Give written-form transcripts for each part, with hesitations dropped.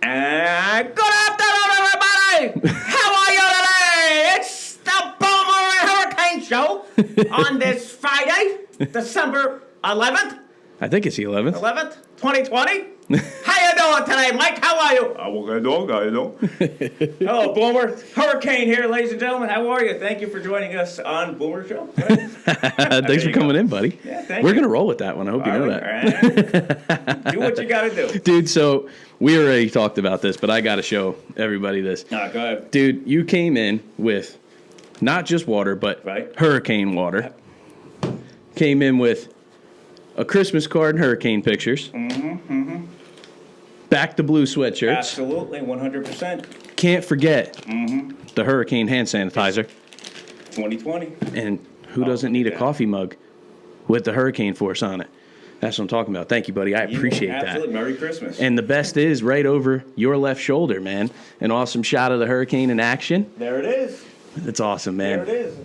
Good afternoon, everybody! How are you today? It's the Boomer and Hurricane Show on this Friday, December 11th. I think it's the 11th. 11th, 2020. How you doing today, Mike? How are you? Hello, Boomer. Hurricane here, ladies and gentlemen. How are you? Thank you for joining us on Boomer Show. Thanks for coming in, buddy. Yeah, thank We're you. going to roll with that one. I hope you know that. Right. Do what you got to do. Dude, so we already talked about this, but I got to show everybody this. Go ahead. Dude, you came in with not just water, but hurricane water. Came in with a Christmas card and hurricane pictures. Back to blue sweatshirts. Absolutely, 100%. Can't forget the hurricane hand sanitizer. 2020. And who doesn't need a coffee mug with the hurricane force on it? That's what I'm talking about. Thank you, buddy. I appreciate that. Absolutely. Merry Christmas. And the best is right over your left shoulder, man. An awesome shot of the hurricane in action. There it is. It's awesome, man. There it is.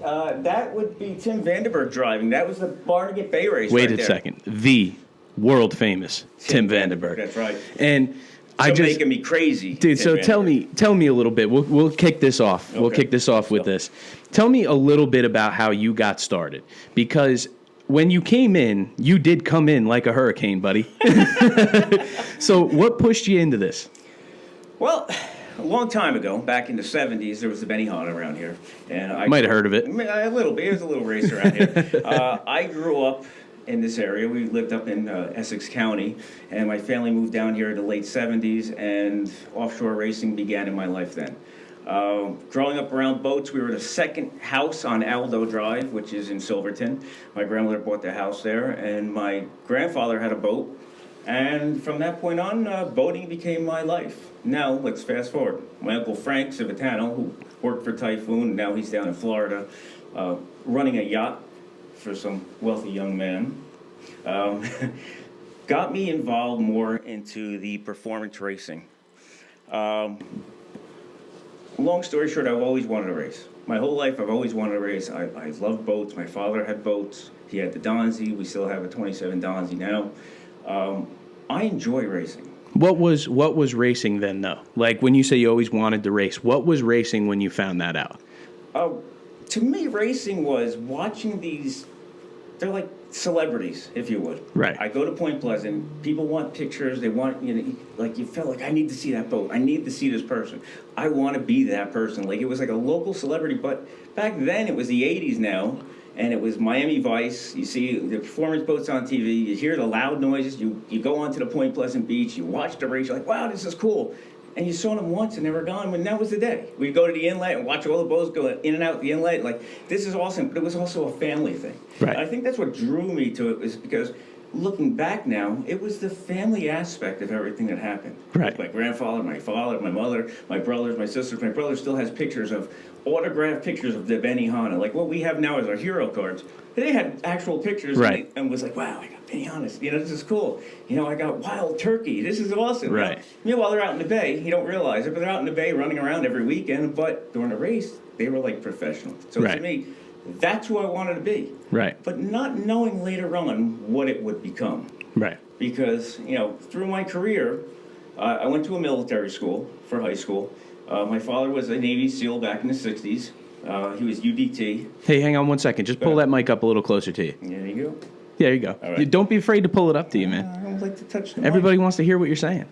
That would be Tim Vandenberg driving. That was the Barnegat Bay race. Wait right a there. second. The world famous Tim Vandenberg. That's right. And I just making me crazy, dude. Tim So Vandenberg. tell me a little bit. We'll kick this off. We'll kick this off with this. Tell me a little bit about how you got started, because when you came in, you did come in like a hurricane, buddy. So what pushed you into this? Well, a long time ago, back in the 70s, there was the Benihana around here. And I Might have heard of it. A little bit. There's a little race around here. I grew up in this area. We lived up in Essex County, and my family moved down here in the late 70s, and offshore racing began in my life then. Growing up around boats, we were the second house on Aldo Drive, which is in Silverton. My grandmother bought the house there, and my grandfather had a boat. And from that point on, boating became my life. Now, let's fast forward. My Uncle Frank Civitano, who worked for Typhoon, and now he's down in Florida, running a yacht for some wealthy young man, got me involved more into the performance racing. Long story short, I've always wanted to race. My whole life, I've always wanted to race. I love boats. My father had boats. He had the Donzi. We still have a 27 Donzi now. I enjoy racing. What was racing then, though? Like, when you say you always wanted to race, what was racing when you found that out? To me, racing was watching these. They're like celebrities, if you would. Right. I go to Point Pleasant. People want pictures. They want, like you felt like, I need to see that boat. I need to see this person. I want to be that person. Like, it was like a local celebrity. But back then, it was the 80s now. And it was Miami Vice. You see the performance boats on TV. You hear the loud noises. You go onto the Point Pleasant beach. You watch the race. You're like, wow, this is cool. And you saw them once and they were gone. And that was the day. We'd go to the inlet and watch all the boats go in and out the inlet. Like, this is awesome. But it was also a family thing. Right. And I think that's what drew me to it, was because looking back now, it was the family aspect of everything that happened. Right. My grandfather, my father, my mother, my brothers, my sisters. My brother still has pictures of autographed pictures of the Benihana. Like what we have now is our hero cards. They had actual pictures, right, and was like, wow, I got Benihanas. This is cool. I got wild turkey. This is awesome. Right. While they're out in the bay, you don't realize it, but they're out in the bay running around every weekend. But during the race, they were like professionals. So to me, that's who I wanted to be. Right. But not knowing later on what it would become. Right. Because, through my career, I went to a military school for high school. My father was a Navy SEAL back in the 60s. He was UDT. Hey, hang on one second. Just pull that mic up a little closer to you. There you go. There you go. All right. Don't be afraid to pull it up to you, man. I don't like to touch the Everybody mic. wants to hear what you're saying.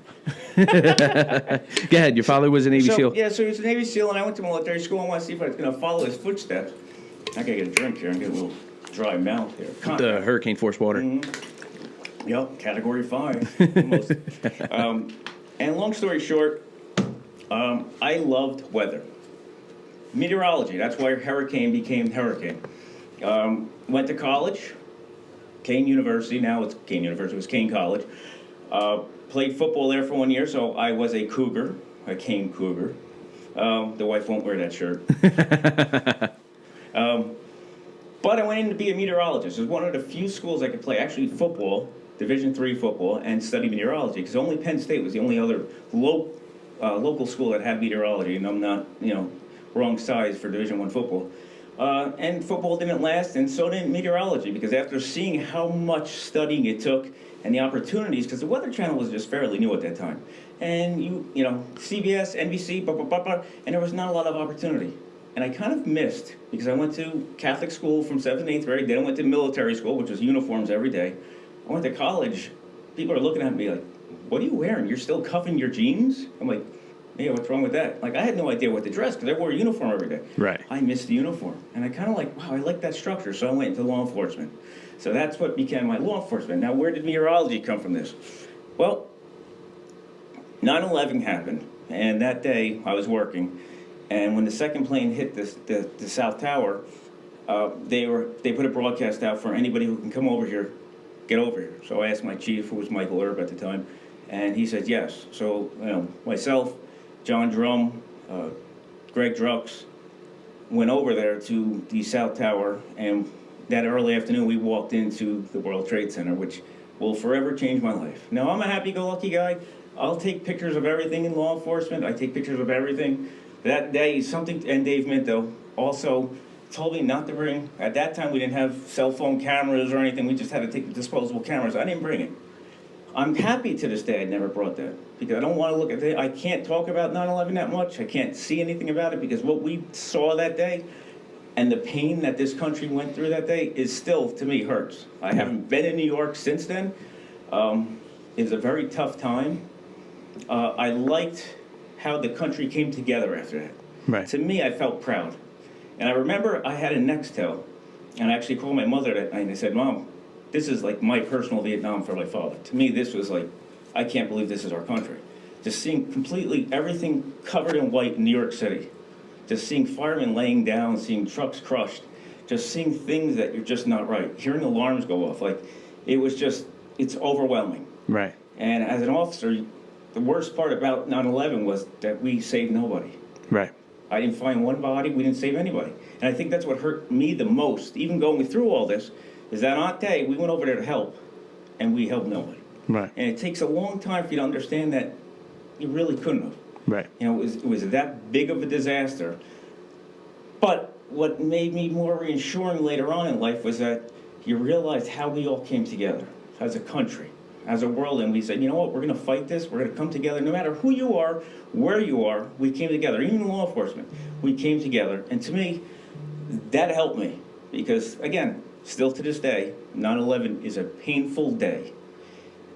Go ahead. Your father was a Navy SEAL. Yeah, so he was a Navy SEAL, and I went to military school. I want to see if I was going to follow his footsteps. I got to get a drink here and get a little dry mouth here. The hurricane force water. Yep, Category 5. Almost. And long story short, I loved weather. Meteorology, that's why hurricane became hurricane. Went to college, Kane University, now it's Kane University, it was Kane College. Played football there for 1 year, so I was a Cougar, a Kane Cougar. The wife won't wear that shirt. But I went in to be a meteorologist. It was one of the few schools I could play, actually football, Division III football, and study meteorology, because only Penn State was the only other local school that had meteorology, and I'm not, wrong size for Division I football. And football didn't last, and so didn't meteorology, because after seeing how much studying it took and the opportunities, because the Weather Channel was just fairly new at that time, and you know, CBS, NBC, blah, blah, blah, blah, and there was not a lot of opportunity. And I kind of missed, because I went to Catholic school from 7th and 8th grade, then I went to military school, which was uniforms every day. I went to college, people are looking at me like, what are you wearing? You're still cuffing your jeans? I'm like, yeah, what's wrong with that? Like, I had no idea what to dress, because I wore a uniform every day. Right. I missed the uniform. And I kind of like, wow, I like that structure, so I went into law enforcement. So that's what became my law enforcement. Now, where did meteorology come from this? Well, 9/11 happened, and that day I was working, and when the second plane hit the South Tower, they put a broadcast out for anybody who can come over here, get over here. So I asked my chief, who was Michael Erb at the time, and he said yes. So, you know, myself, John Drum, Greg Drux, went over there to the South Tower, and that early afternoon we walked into the World Trade Center, which will forever change my life. Now, I'm a happy-go-lucky guy. I'll take pictures of everything in law enforcement. I take pictures of everything. That day, something, and Dave Minto also told me not to bring, at that time we didn't have cell phone cameras or anything, we just had to take the disposable cameras. I didn't bring it. I'm happy to this day I never brought that, because I don't want to look at it. I can't talk about 9/11 that much. I can't see anything about it, because what we saw that day and the pain that this country went through that day is still, to me, hurts. I haven't been in New York since then. It was a very tough time. I liked how the country came together after that. Right. To me, I felt proud. And I remember I had a Nextel, and I actually called my mother that night and I said, Mom, this is like my personal Vietnam for my father. To me, this was like, I can't believe this is our country. Just seeing completely everything covered in white in New York City. Just seeing firemen laying down, seeing trucks crushed, just seeing things that you're just not right. Hearing alarms go off, like, it was just, it's overwhelming. Right. And as an officer, the worst part about 9/11 was that we saved nobody. Right. I didn't find one body, we didn't save anybody. And I think that's what hurt me the most, even going through all this, is that on that day, we went over there to help, and we helped nobody. Right. And it takes a long time for you to understand that you really couldn't have. Right. You know, it was that big of a disaster. But what made me more reassuring later on in life was that you realized how we all came together as a country, as a world, and we said, you know what, we're going to fight this, we're going to come together, no matter who you are, where you are, we came together, even law enforcement, we came together. And to me, that helped me, because, again, still to this day, 9/11 is a painful day.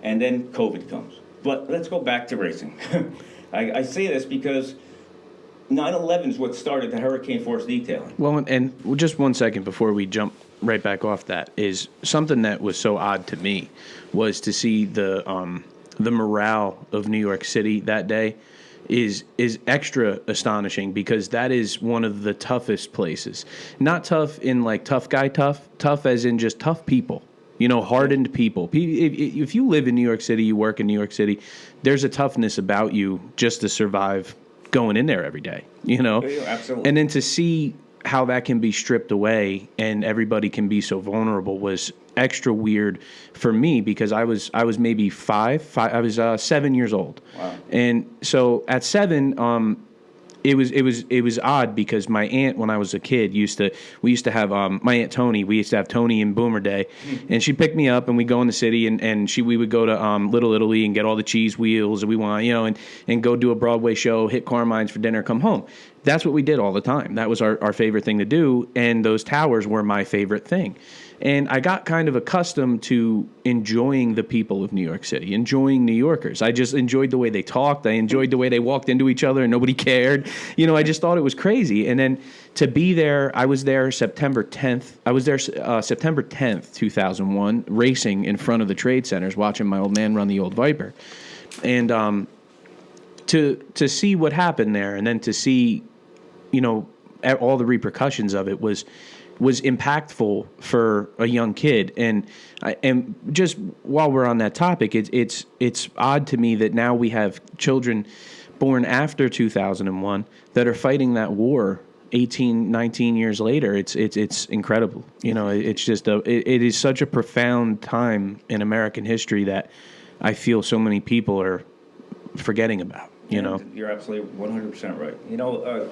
And then COVID comes. But let's go back to racing. I say this because 9/11 is what started the hurricane force detailing. Well, and just 1 second before we jump right back off that, is something that was so odd to me was to see the morale of New York City that day is extra astonishing, because that is one of the toughest places. Not tough in like tough guy tough as in just tough people. You know, hardened people. If you live in New York City, you work in New York City, there's a toughness about you just to survive going in there every day, you know? Yeah, absolutely. And then to see how that can be stripped away and everybody can be so vulnerable was extra weird for me, because I was maybe five I was 7 years old. Wow. And so at 7, it was odd, because my aunt, when I was a kid, we used to have my Aunt Tony. We used to have Tony and Boomer Day, and she'd pick me up and we'd go in the city, and we would go to Little Italy and get all the cheese wheels that we want, you know, and go do a Broadway show, hit Carmine's for dinner, come home. That's what we did all the time. That was our favorite thing to do, and those towers were my favorite thing. And I got kind of accustomed to enjoying the people of New York City, enjoying New Yorkers. I just enjoyed the way they talked. I enjoyed the way they walked into each other and nobody cared. You know, I just thought it was crazy. And then to be there, I was there September 10th. I was there September 10th, 2001, racing in front of the trade centers, watching my old man run the old Viper. And to see what happened there, and then to see, you know, all the repercussions of it was impactful for a young kid. And just while we're on that topic, it's odd to me that now we have children born after 2001 that are fighting that war 18, 19 years later. It's incredible. You know, it's just it is such a profound time in American history that I feel so many people are forgetting about, you know. You're absolutely 100% right. You know,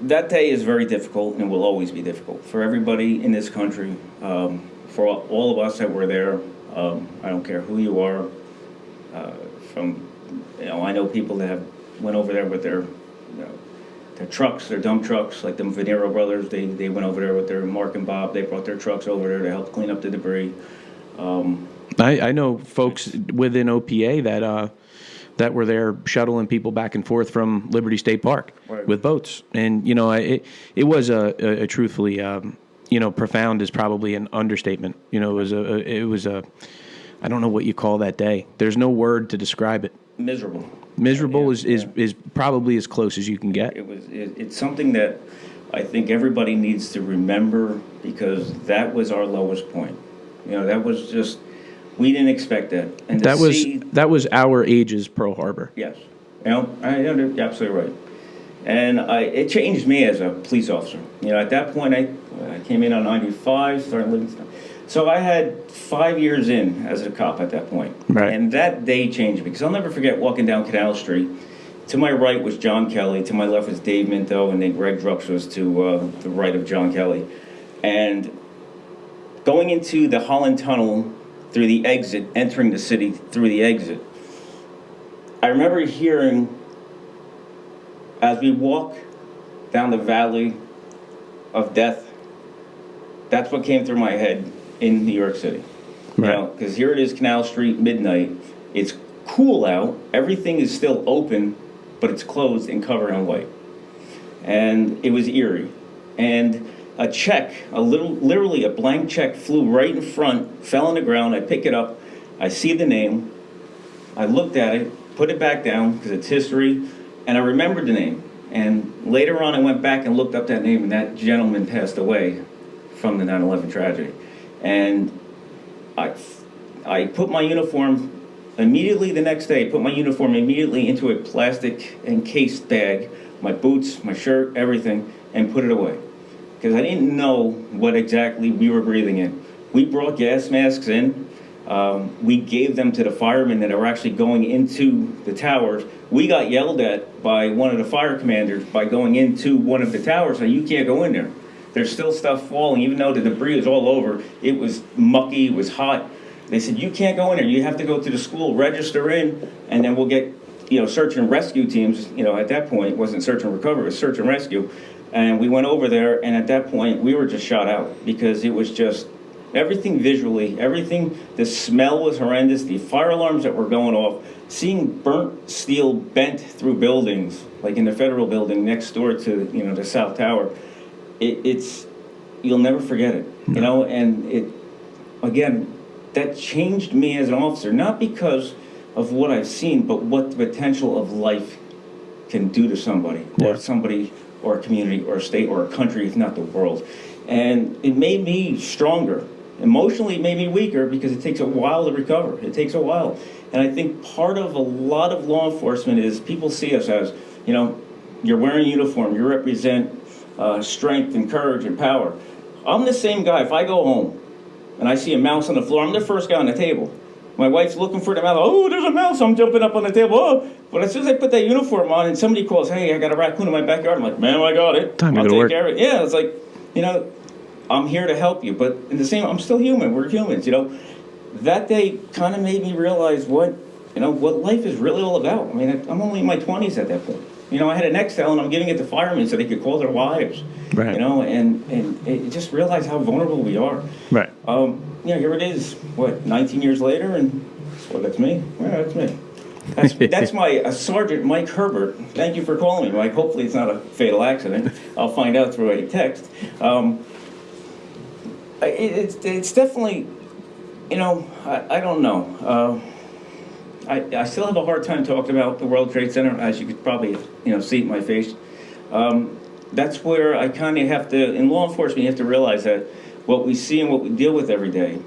that day is very difficult and will always be difficult for everybody in this country, for all of us that were there. I don't care who you are. I know people that have went over there with their trucks, their dump trucks, like the Venero brothers. They went over there with their Mark and Bob. They brought their trucks over there to help clean up the debris. I know folks within OPA that were there shuttling people back and forth from Liberty State Park with boats, and it was a truthfully profound is probably an understatement. It was a I don't know what you call that day. There's no word to describe it. Miserable. Miserable is probably as close as you can get. It's something that I think everybody needs to remember, because that was our lowest point. That was just, we didn't expect that. And that was our age's Pearl Harbor. Yes. You're absolutely right. And it changed me as a police officer. At that point, I came in on 95, started living. So I had 5 years in as a cop at that point. Right. And that day changed me, because I'll never forget walking down Canal Street. To my right was John Kelly. To my left was Dave Minto, and then Greg Drux was to the right of John Kelly. And going into the Holland Tunnel through the exit, entering the city through the exit, I remember hearing, as we walk down the valley of death, that's what came through my head in New York City. Right. Because here it is, Canal Street, midnight. It's cool out. Everything is still open, but it's closed and covered in white. And it was eerie. And a check, literally a blank check, flew right in front, fell on the ground. I pick it up. I see the name. I looked at it, put it back down because it's history, and I remembered the name. And later on, I went back and looked up that name, and that gentleman passed away from the 9/11 tragedy. And I put my uniform immediately the next day, put my uniform immediately into a plastic encased bag, my boots, my shirt, everything, and put it away. Because I didn't know what exactly we were breathing in. We brought gas masks in. We gave them to the firemen that were actually going into the towers. We got yelled at by one of the fire commanders by going into one of the towers, saying, "You can't go in there. There's still stuff falling, even though the debris is all over. It was mucky, it was hot." They said, "You can't go in there. You have to go to the school, register in, and then we'll get, search and rescue teams." At that point, it wasn't search and recovery, it was search and rescue. And we went over there, and at that point, we were just shot out, because it was just everything visually, everything. The smell was horrendous. The fire alarms that were going off, seeing burnt steel bent through buildings, like in the federal building next door to the South Tower. It's you'll never forget it, and it, again, that changed me as an officer, not because of what I've seen, but what the potential of life can do to somebody, or a community, or a state, or a country, if not the world. And it made me stronger. Emotionally, it made me weaker, because it takes a while to recover. It takes a while. And I think part of a lot of law enforcement is people see us as, you're wearing a uniform, you represent strength and courage and power. I'm the same guy. If I go home and I see a mouse on the floor, I'm the first guy on the table. My wife's looking for the mouse. "Oh, there's a mouse." I'm jumping up on the table. Oh. But as soon as I put that uniform on and somebody calls, "Hey, I got a raccoon in my backyard," I'm like, "Man, I got it. Time to I'll go to take work." care of it." Yeah, it's like, I'm here to help you. But in the same, I'm still human. We're humans, That day kind of made me realize what life is really all about. I mean, I'm only in my 20s at that point. I had an Excel, and I'm giving it to firemen so they could call their wives. Right. And it just realized how vulnerable we are. Right. Here it is, 19 years later, and that's me. Yeah, that's me. That's my Sergeant Mike Herbert. Thank you for calling me, Mike. Hopefully it's not a fatal accident. I'll find out through a text. It's definitely, I don't know. I still have a hard time talking about the World Trade Center, as you could probably, see it in my face. That's where I kind of have to, in law enforcement, you have to realize that what we see and what we deal with every day,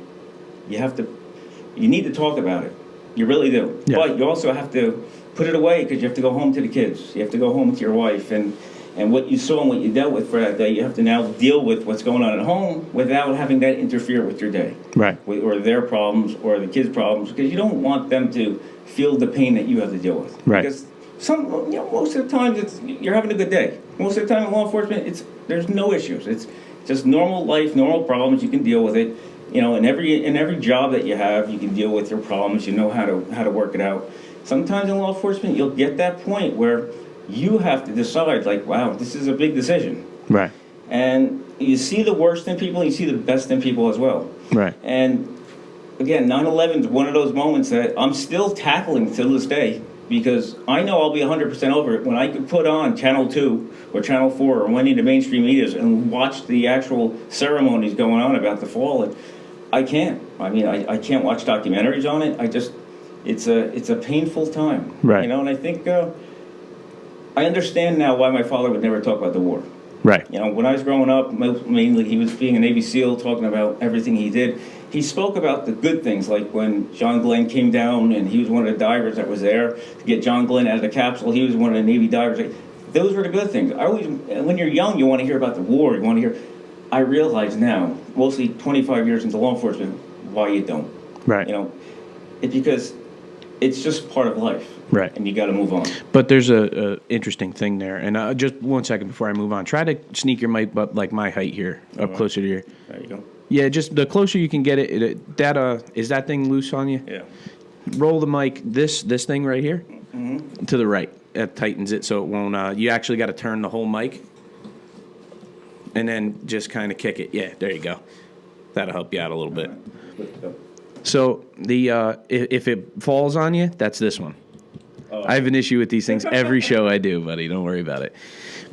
you need to talk about it. You really do. Yeah. But you also have to put it away, because you have to go home to the kids. You have to go home to your wife. And what you saw and what you dealt with for that day, you have to now deal with what's going on at home without having that interfere with your day. Right. Or their problems or the kids' problems, because you don't want them to feel the pain that you have to deal with. Right. Because most of the time you're having a good day. Most of the time in law enforcement, there's no issues. It's just normal life, normal problems. You can deal with it. You know, in every job that you have, you can deal with your problems. You know how to work it out. Sometimes in law enforcement, you'll get that point where you have to decide, like, wow, this is a big decision. Right. And you see the worst in people, and you see the best in people as well. Right. And again, 9/11 is one of those moments that I'm still tackling to this day, because I know I'll be 100% over it when I can put on Channel 2 or Channel 4 or any of the mainstream medias and watch the actual ceremonies going on about the fall. And I can't. I mean, I can't watch documentaries on it. It's a painful time. Right. You know, and I think I understand now why my father would never talk about the war. Right. You know, when I was growing up, mainly he was being a Navy SEAL, talking about everything he did. He spoke about the good things, like when John Glenn came down and he was one of the divers that was there to get John Glenn out of the capsule. He was one of the Navy divers. Those were the good things. When you're young, you want to hear about the war. You want to hear. I realize now, mostly 25 years into law enforcement, why you don't. Right. You know, it's because it's just part of life. Right. And you got to move on. But there's a interesting thing there. And just 1 second before I move on, try to sneak your mic up like my height here, up closer to your. There you go. Yeah, just the closer you can get it. Is that thing loose on you? Yeah. Roll the mic. This thing right here to the right. That tightens it so it won't. You actually got to turn the whole mic, and then just kind of kick it. Yeah, there you go. That'll help you out a little bit. So if it falls on you, that's this one. Oh. I have an issue with these things every show I do, buddy. Don't worry about it.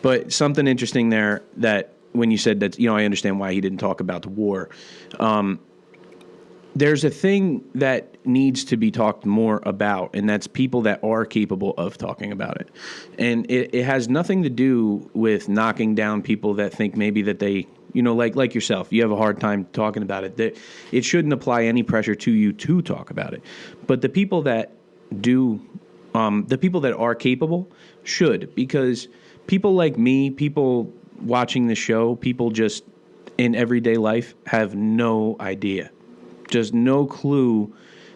But something interesting there that when you said that, I understand why he didn't talk about the war. There's a thing that needs to be talked more about, and that's people that are capable of talking about it. And it has nothing to do with knocking down people that think maybe that they, like yourself, you have a hard time talking about it. It shouldn't apply any pressure to you to talk about it. But the people that do, the people that are capable should, because people like me, people watching the show, people just in everyday life have no idea. Just no clue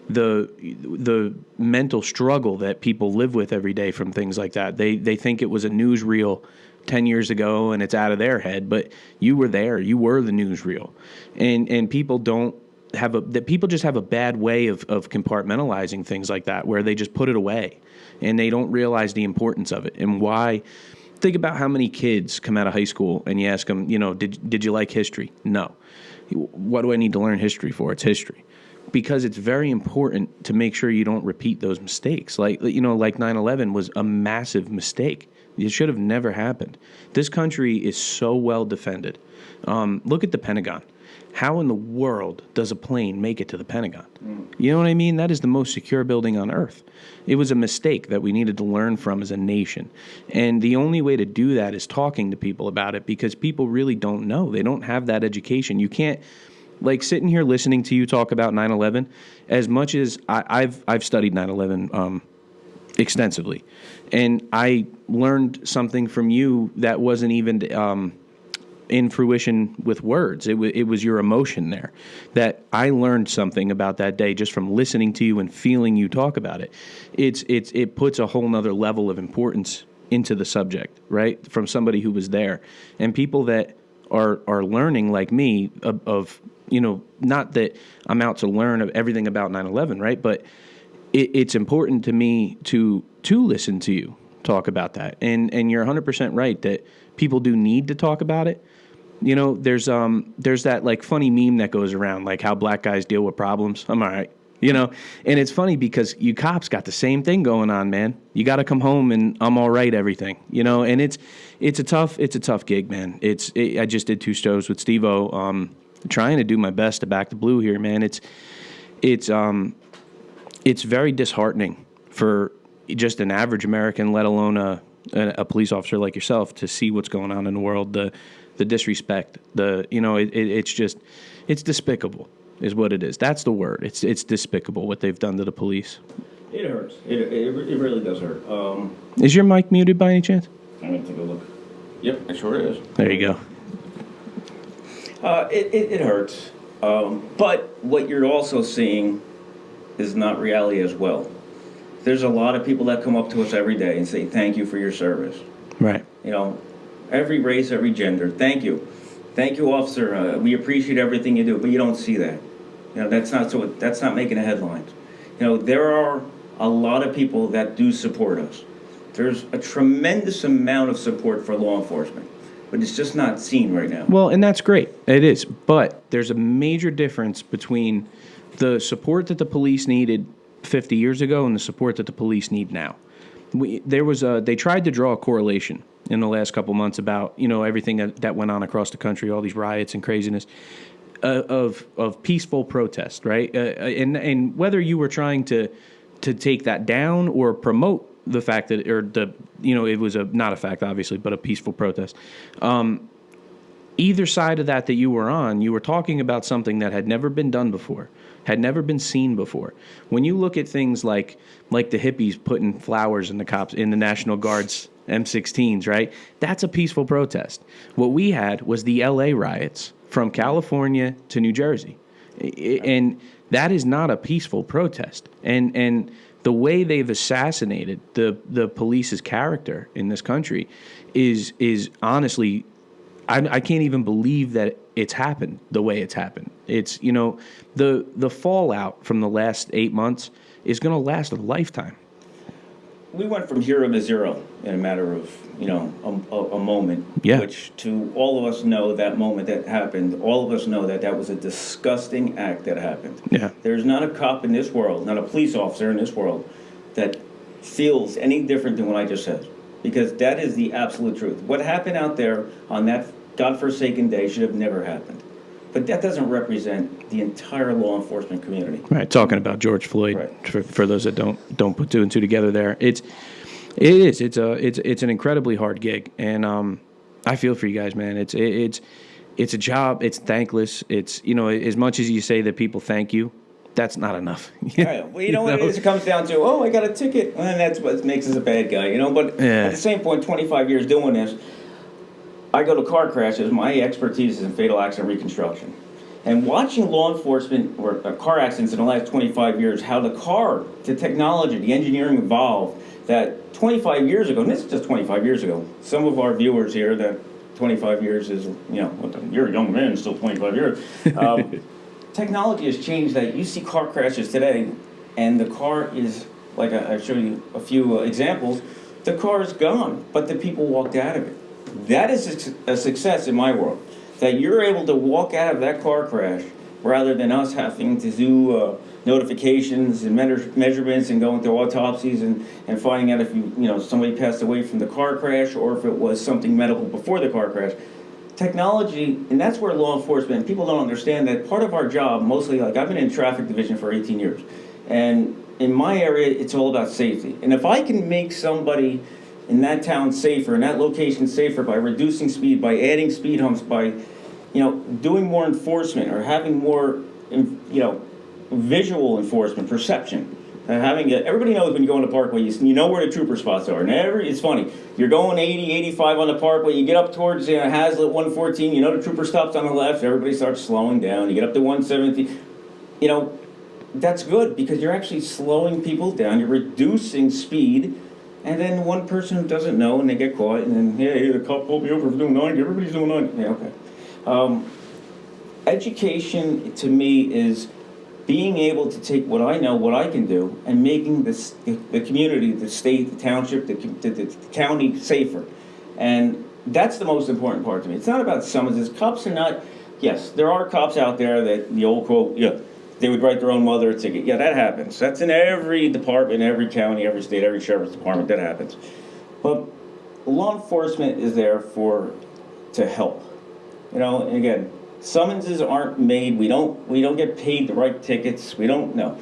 the mental struggle that people live with every day from things like that. They think it was a newsreel 10 years ago and it's out of their head, but you were there. You were the newsreel. And people don't have people just have a bad way of compartmentalizing things like that, where they just put it away and they don't realize the importance of it and why. Think about how many kids come out of high school and you ask them, did you like history? No. What do I need to learn history for? It's history. Because it's very important to make sure you don't repeat those mistakes. Like 9/11 was a massive mistake. It should have never happened. This country is so well defended. Look at the Pentagon. How in the world does a plane make it to the Pentagon? You know what I mean? That is the most secure building on earth. It was a mistake that we needed to learn from as a nation. And the only way to do that is talking to people about it, because people really don't know. They don't have that education. You can't, like, sitting here listening to you talk about 9/11, as much as I've studied 9/11 extensively, and I learned something from you that wasn't even in fruition with words. It was your emotion there that I learned something about that day just from listening to you and feeling you talk about it. It puts a whole nother level of importance into the subject, right? From somebody who was there. And people that are learning like me of not that I'm out to learn everything about 9/11, right? But it's important to me to listen to you talk about that. And you're 100% right that people do need to talk about it. There's that like funny meme that goes around, like how black guys deal with problems. I'm all right. And it's funny because you cops got the same thing going on, man. You got to come home and I'm all right, everything, and it's a tough gig, man. I just did 2 shows with Steve-O, trying to do my best to back the blue here, man. It's very disheartening for just an average American, let alone a police officer like yourself, to see what's going on in the world, the disrespect, it's despicable is what it is. That's the word. It's despicable what they've done to the police. It hurts. It really does hurt. Is your mic muted by any chance? I'm going to take a look. Yep, it sure is. There you go. It hurts. But what you're also seeing is not reality as well. There's a lot of people that come up to us every day and say, thank you for your service. Right. every race, every gender. Thank you. Thank you, officer. We appreciate everything you do, but you don't see that. That's not making the headlines. There are a lot of people that do support us. There's a tremendous amount of support for law enforcement, but it's just not seen right now. Well, and that's great. It is. But there's a major difference between the support that the police needed 50 years ago and the support that the police need now. They tried to draw a correlation in the last couple months about, everything that went on across the country, all these riots and craziness of peaceful protest, right? And whether you were trying to take that down or promote the fact that, it was not a fact, obviously, but a peaceful protest. Either side of that you were on, you were talking about something that had never been done before, had never been seen before. When you look at things like the hippies putting flowers in the National Guard's M16s, right? That's a peaceful protest. What we had was the LA riots from California to New Jersey. And that is not a peaceful protest. And the way they've assassinated the police's character in this country is honestly, I can't even believe that it's happened the way it's happened. It's, the fallout from the last 8 months is going to last a lifetime. We went from hero to zero in a matter of, a moment. Yeah. Which to all of us know that moment that happened, all of us know that was a disgusting act that happened. Yeah. There's not a cop in this world, not a police officer in this world, that feels any different than what I just said. Because that is the absolute truth. What happened out there on that godforsaken day should have never happened. But that doesn't represent the entire law enforcement community. Right, talking about George Floyd, right. for those that don't put two and two together there. It's an incredibly hard gig, and I feel for you guys, man. It's a job. It's thankless. It's, as much as you say that people thank you, that's not enough. Right. Well, what it is, it comes down to, I got a ticket, and that's what makes us a bad guy, But at the same point, 25 years doing this, I go to car crashes. My expertise is in fatal accident reconstruction. And watching law enforcement or car accidents in the last 25 years, how the technology, the engineering evolved, that 25 years ago, and this is just 25 years ago, some of our viewers here, that 25 years is, you're a young man, still 25 years. Technology has changed that. You see car crashes today, and the car is, like I showed you a few examples, the car is gone, but the people walked out of it. That is a success in my world, that you're able to walk out of that car crash rather than us having to do notifications and measurements and going through autopsies and finding out if somebody passed away from the car crash or if it was something medical before the car crash. Technology, and that's where law enforcement, people don't understand that part of our job, mostly, like I've been in traffic division for 18 years, and in my area, it's all about safety. And if I can make somebody in that town safer, in that location safer by reducing speed, by adding speed humps, by, doing more enforcement or having more, visual enforcement, perception. Everybody knows when you go on the parkway, you know where the trooper spots are. And it's funny, you're going 80, 85 on the parkway, you get up towards Hazlitt 114, the trooper stops on the left, everybody starts slowing down, you get up to 170. That's good because you're actually slowing people down, you're reducing speed. And then one person who doesn't know and they get caught, and then, hey, the cop pulled me over for doing 90, everybody's doing 90. Yeah, okay. Education, to me, is being able to take what I know, what I can do, and making the community, the state, the township, the county safer. And that's the most important part to me. It's not about summonses. Cops are not, yes, there are cops out there that, the old quote, they would write their own mother a ticket. Yeah, that happens. That's in every department, every county, every state, every sheriff's department. That happens. But law enforcement is there to help. And again, summonses aren't made. We don't get paid to write tickets. We don't know.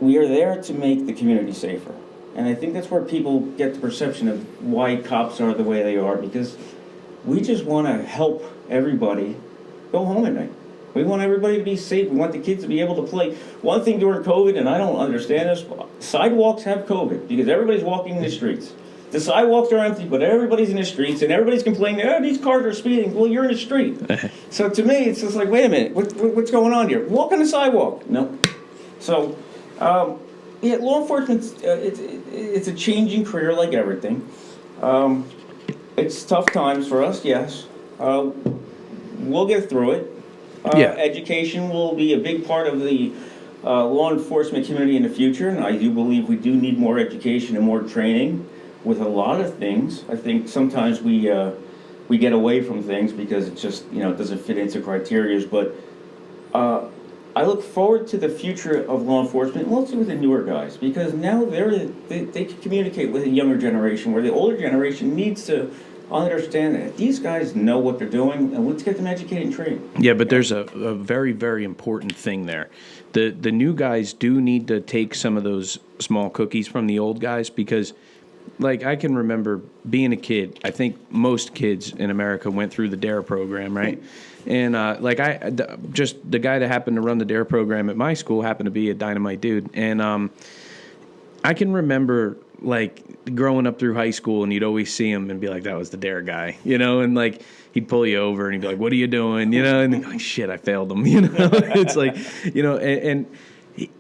We are there to make the community safer. And I think that's where people get the perception of why cops are the way they are, because we just want to help everybody go home at night. We want everybody to be safe. We want the kids to be able to play. One thing during COVID, and I don't understand this, sidewalks have COVID because everybody's walking in the streets. The sidewalks are empty, but everybody's in the streets, and everybody's complaining, these cars are speeding. Well, you're in the street. So to me, it's just like, wait a minute, what's going on here? Walk on the sidewalk. No. So, law enforcement, it's a changing career like everything. It's tough times for us, yes. We'll get through it. Yeah. Education will be a big part of the law enforcement community in the future, and I do believe we do need more education and more training with a lot of things. I think sometimes we get away from things because it just, it doesn't fit into criteria, but I look forward to the future of law enforcement, mostly with the newer guys, because now they can communicate with a younger generation, where the older generation needs to understand that these guys know what they're doing, and let's get them educated and trained. Yeah, but there's a very, very important thing there. The new guys do need to take some of those small cookies from the old guys, because, like, I can remember being a kid. I think most kids in America went through the DARE program, right? And just the guy that happened to run the DARE program at my school happened to be a dynamite dude. And I can remember, like, growing up through high school, and you'd always see him and be like, that was the DARE guy, and, like, he'd pull you over and he'd be like, what are you doing, and then like, shit, I failed him, It's like, and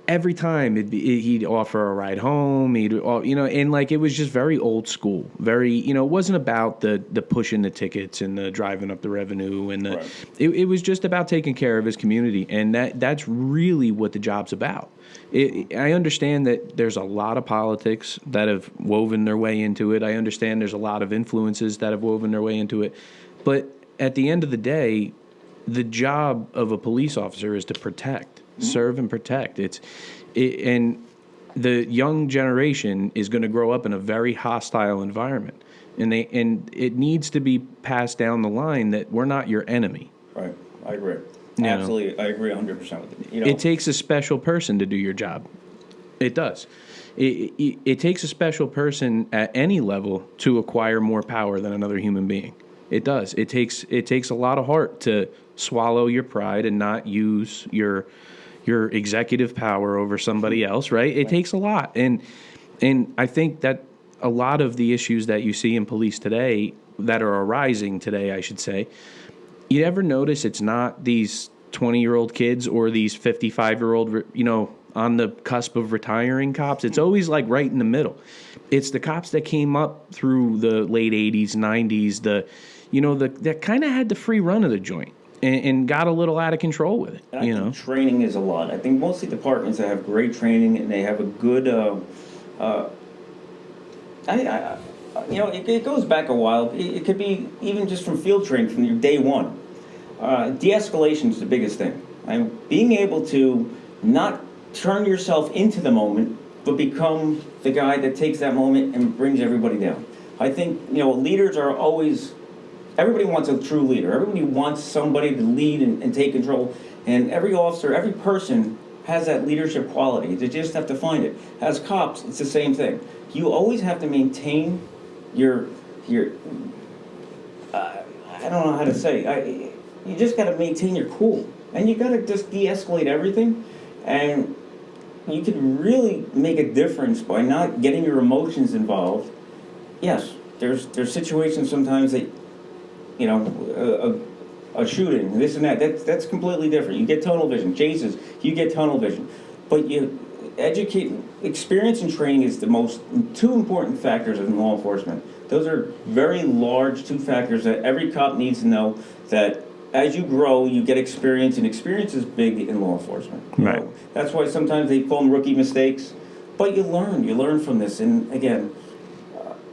every time he'd offer a ride home, and, like, it was just very old school, very, it wasn't about the pushing the tickets and the driving up the revenue, and Right. it was just about taking care of his community, and that's really what the job's about. I understand that there's a lot of politics that have woven their way into it. I understand there's a lot of influences that have woven their way into it. But at the end of the day, the job of a police officer is to protect, serve and protect. And the young generation is going to grow up in a very hostile environment. And it needs to be passed down the line that we're not your enemy. Right, I agree. Yeah. Absolutely, I agree 100% with you. It takes a special person to do your job. It does. It takes a special person at any level to acquire more power than another human being. It does. It takes a lot of heart to swallow your pride and not use your executive power over somebody else, right? It takes a lot. And I think that a lot of the issues that you see in police today, that are arising today, I should say, you ever notice it's not these 20-year-old kids or these 55-year-old, on the cusp of retiring cops? It's always like right in the middle. It's the cops that came up through the late 80s, 90s, that kind of had the free run of the joint and got a little out of control with it. And I think training is a lot. I think mostly departments that have great training and they have a good, it goes back a while. It could be even just from field training from your day one. De-escalation is the biggest thing. Being able to not turn yourself into the moment, but become the guy that takes that moment and brings everybody down. I think, leaders are always, everybody wants a true leader. Everybody wants somebody to lead and take control. And every officer, every person has that leadership quality. They just have to find it. As cops, it's the same thing. You always have to maintain your I don't know how to say, you just got to maintain your cool. And you got to just de-escalate everything. And you can really make a difference by not getting your emotions involved. Yes, there's situations sometimes that, a shooting, this and that, that's completely different. You get tunnel vision. Chases, you get tunnel vision. But experience and training is the two important factors in law enforcement. Those are very large two factors that every cop needs to know, that as you grow, you get experience, and experience is big in law enforcement. Right. That's why sometimes they call them rookie mistakes, but you learn from this. And again,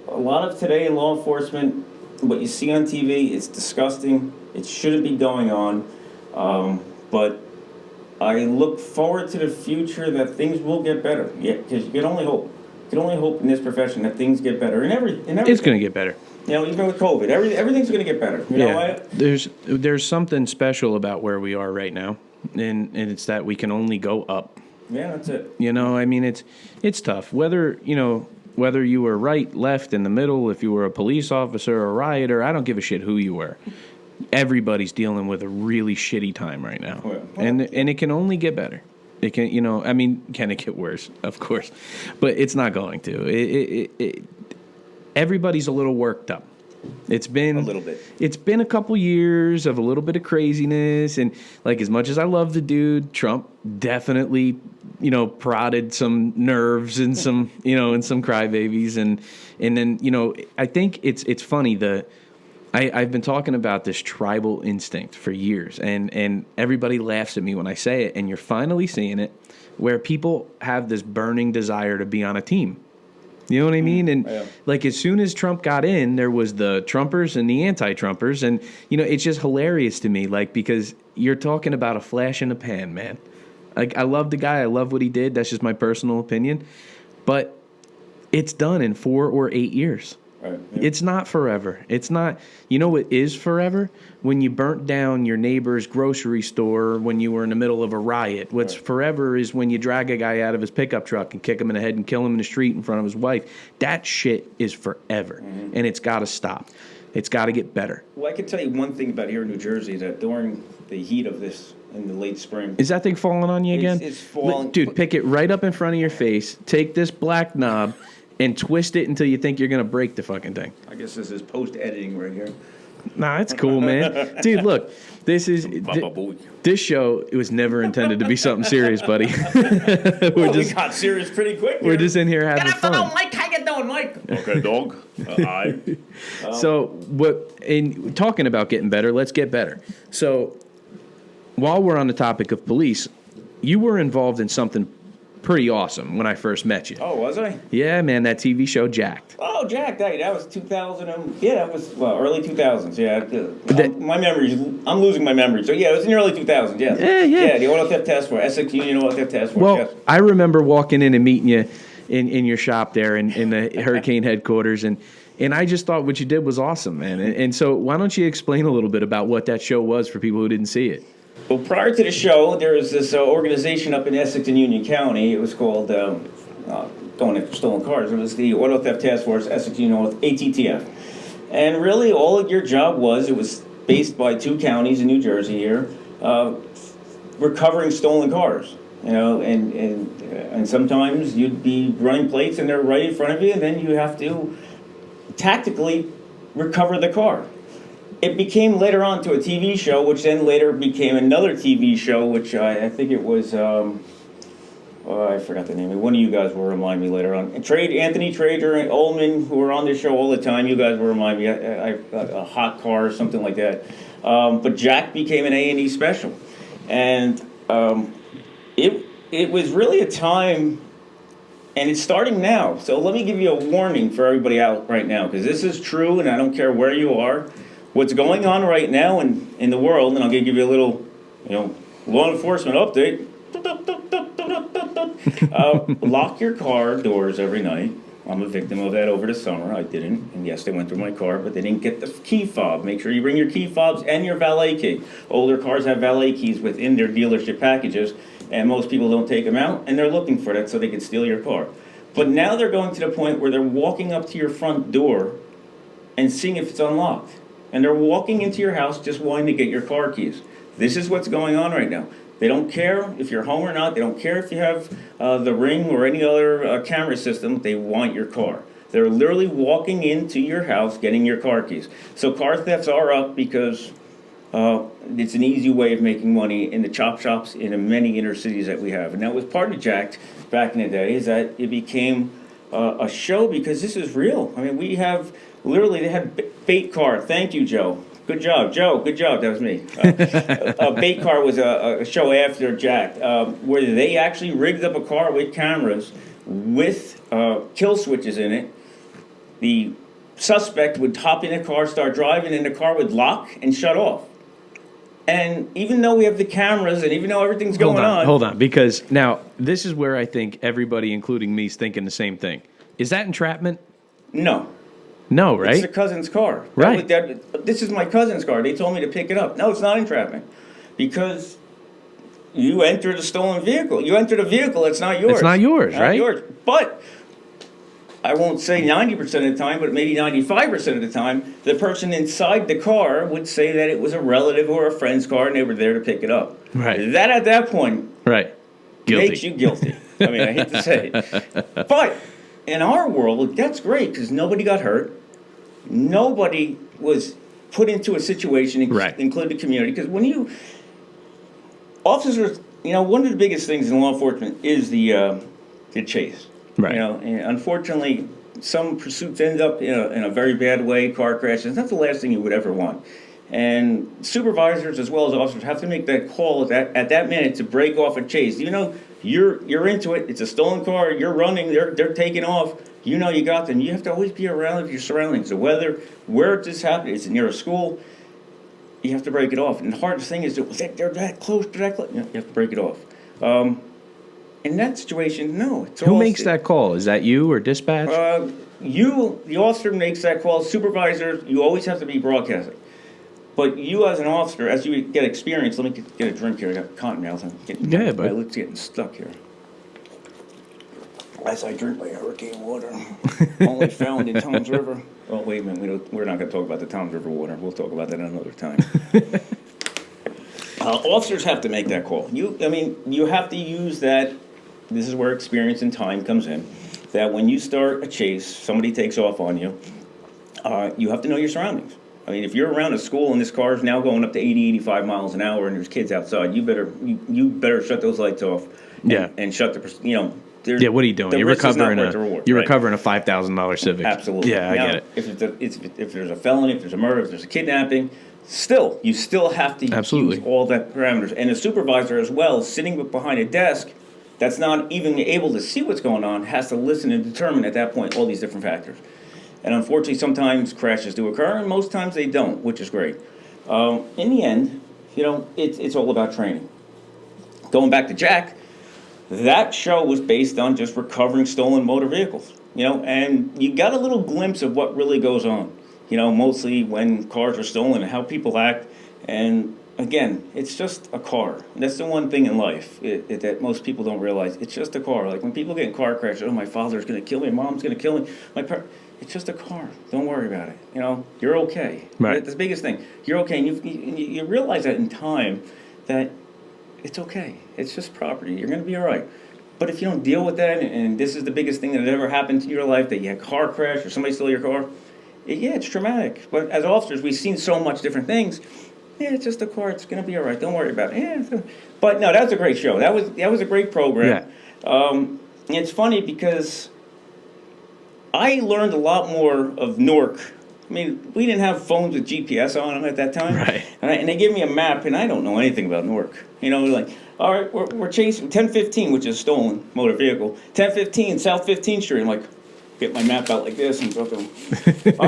a lot of today in law enforcement, what you see on TV, it's disgusting. It shouldn't be going on. But I look forward to the future that things will get better. Yeah, because you can only hope. You can only hope in this profession that things get better. In everything. It's going to get better. Even with COVID, everything's going to get better. There's something special about where we are right now, and it's that we can only go up. Yeah, that's it. It's tough. Whether you were right, left, in the middle, if you were a police officer or a rioter, I don't give a shit who you were. Everybody's dealing with a really shitty time right now, and it can only get better. It can, can it get worse? Of course, but it's not going to. Everybody's a little worked up. It's been a little bit. It's been a couple years of a little bit of craziness, and like, as much as I love the dude, Trump definitely prodded some nerves and some, and some crybabies. And then, I think it's funny. I've been talking about this tribal instinct for years, and everybody laughs at me when I say it, and you're finally seeing it, where people have this burning desire to be on a team. You know what I mean? And like as soon as Trump got in, there was the Trumpers and the anti-Trumpers, and it's just hilarious to me, like because you're talking about a flash in the pan, man. Like I love the guy, I love what he did. That's just my personal opinion, but it's done in 4 or 8 years. Right, yeah. It's not forever. It's not. You know what is forever? When you burnt down your neighbor's grocery store when you were in the middle of a riot. What's forever is when you drag a guy out of his pickup truck and kick him in the head and kill him in the street in front of his wife. That shit is forever, and it's got to stop. It's got to get better. Well, I can tell you one thing about here in New Jersey, that during the heat of this in the late spring. Is that thing falling on you again? It's falling. Dude, pick it right up in front of your face. Take this black knob and twist it until you think you're going to break the fucking thing. I guess this is post-editing right here. Nah, it's cool, man. Dude, look, this show, it was never intended to be something serious, buddy. We got serious pretty quick here. We're just in here having fun. Mike, how you doing, Mike? Okay, dog. Hi. So, in talking about getting better, let's get better. So, while we're on the topic of police, you were involved in something pretty awesome when I first met you. Oh, was I? Yeah, man, that TV show Jacked. Oh, Jacked, that was 2000. That was early 2000s. Yeah, my memories. I'm losing my memory. So yeah, it was in the early 2000s. Yes. Yeah. Yeah, the Auto Theft Task Force, Essex Union Auto Theft Task Force. Well, yes. I remember walking in and meeting you in your shop there in the Hurricane headquarters, and I just thought what you did was awesome, man. And so why don't you explain a little bit about what that show was for people who didn't see it? Well, prior to the show, there was this organization up in Essex and Union County. It was called, going after stolen cars. It was the Auto Theft Task Force, Essex Union, ATTF. And really, all of your job it was based by 2 counties in New Jersey here, recovering stolen cars. And sometimes you'd be running plates and they're right in front of you, and then you have to tactically recover the car. It became later on to a TV show, which then later became another TV show, which I think it was, I forgot the name. One of you guys will remind me later on. Anthony Trader and Ullman, who were on this show all the time, you guys will remind me. A hot car or something like that. But Jack became an A&E special. And it was really a time, and it's starting now. So let me give you a warning for everybody out right now, because this is true, and I don't care where you are. What's going on right now in the world, and I'll give you a little, law enforcement update. Lock your car doors every night. I'm a victim of that over the summer. I didn't, and yes, they went through my car, but they didn't get the key fob. Make sure you bring your key fobs and your valet key. Older cars have valet keys within their dealership packages, and most people don't take them out, and they're looking for that so they can steal your car. But now they're going to the point where they're walking up to your front door and seeing if it's unlocked. And they're walking into your house just wanting to get your car keys. This is what's going on right now. They don't care if you're home or not. They don't care if you have the Ring or any other camera system. They want your car. They're literally walking into your house getting your car keys. So car thefts are up because it's an easy way of making money in the chop shops in many inner cities that we have. And that was part of Jacked back in the day, is that it became a show because this is real. I mean, we have... Literally, they had Bait Car. Thank you, Joe. Good job, Joe. Good job. That was me. Bait Car was a show after Jacked, where they actually rigged up a car with cameras with kill switches in it. The suspect would hop in a car, start driving, and the car would lock and shut off. And even though we have the cameras and even though everything's going on... Hold on, because now this is where I think everybody, including me, is thinking the same thing. Is that entrapment? No, right? It's a cousin's car. Right. This is my cousin's car. They told me to pick it up. No, it's not entrapment. Because you entered a stolen vehicle. You entered a vehicle that's not yours. It's not yours, right? Yours. But I won't say 90% of the time, but maybe 95% of the time, the person inside the car would say that it was a relative or a friend's car and they were there to pick it up. Right. That at that point makes you guilty. I mean, I hate to say it. But in our world, that's great because nobody got hurt. Nobody was put into a situation, including the community. Because when officers one of the biggest things in law enforcement is the chase. Right. And unfortunately, some pursuits end up in a very bad way, car crashes. It's not the last thing you would ever want. And supervisors as well as officers have to make that call at that minute to break off a chase. You're into it. It's a stolen car. You're running. They're taking off. You got them. You have to always be around of your surroundings. The weather, where it just happened, it's near a school. You have to break it off. And the hardest thing is they're that close. You have to break it off. In that situation, no. Who makes that call? Is that you or dispatch? The officer makes that call. Supervisor, you always have to be broadcasting. But you as an officer, as you get experience, let me get a drink here. I got cotton mouth. Yeah, but my lips getting stuck here. As I drink my hurricane water, only found in Tom's River. Oh, wait a minute. We're not going to talk about the Tom's River water. We'll talk about that another time. Officers have to make that call. You have to use that. This is where experience and time comes in. That when you start a chase, somebody takes off on you, you have to know your surroundings. If you're around a school and this car is now going up to 80, 85 miles an hour and there's kids outside, you better shut those lights off. And shut the, what are you doing? You're recovering recovering a $5,000 Civic. Absolutely. Yeah, now, I get it. If there's a felony, if there's a murder, if there's a kidnapping, you still have to use all that parameters. And a supervisor as well, sitting behind a desk that's not even able to see what's going on, has to listen and determine at that point all these different factors. And unfortunately, sometimes crashes do occur, and most times they don't, which is great. In the end, it's all about training. Going back to Jack, that show was based on just recovering stolen motor vehicles, and you got a little glimpse of what really goes on, mostly when cars are stolen and how people act. And again, it's just a car. And that's the one thing in life that most people don't realize. It's just a car. Like when people get in car crashes, my father's going to kill me, mom's going to kill me, it's just a car. Don't worry about it. You're okay. Right. That's the biggest thing. You're okay. And you realize that in time that it's okay. It's just property. You're going to be all right. But if you don't deal with that, and this is the biggest thing that ever happened to your life, that you had a car crash or somebody stole your car, it's traumatic. But as officers, we've seen so much different things. Yeah, it's just a car. It's going to be all right. Don't worry about it. But no, that was a great show. That was a great program. Yeah. It's funny because I learned a lot more of Newark. We didn't have phones with GPS on them at that time. Right. And they gave me a map, and I don't know anything about Newark. All right, we're chasing 1015, which is a stolen motor vehicle. 1015, South 15th Street. I'm like, get my map out like this and go to them. All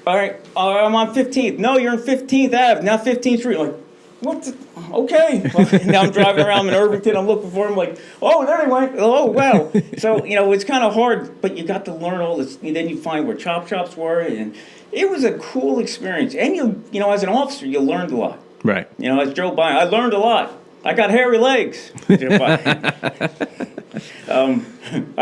right, I'm on 15th. No, you're on 15th Ave, not 15th Street. I'm like, what? Okay. Now I'm driving around in Irvington. I'm looking for him. Like, oh, there he went. Oh, wow. So it's kind of hard, but you got to learn all this. And then you find where chop shops were, and it was a cool experience. And as an officer, you learned a lot. Right. As Joe Biden, I learned a lot. I got hairy legs. I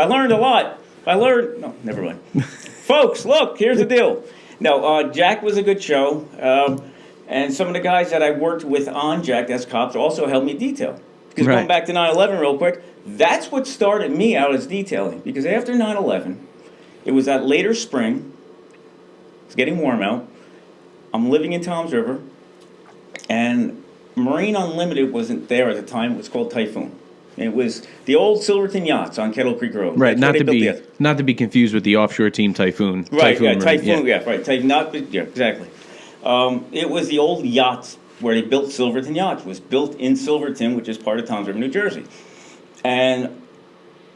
learned a lot. No, never mind. Folks, look, here's the deal. No, Jack was a good show. And some of the guys that I worked with on Jack as cops also helped me detail. Because going back to 9/11 real quick, that's what started me out as detailing. Because after 9/11, it was that later spring. It's getting warm out. I'm living in Tom's River. And Marine Unlimited wasn't there at the time. It was called Typhoon. It was the old Silverton yachts on Kettle Creek Road. Right, not to be confused with the offshore team Typhoon. Right, Typhoon, right. Exactly. It was the old yachts where they built Silverton yachts. It was built in Silverton, which is part of Tom's River, New Jersey. And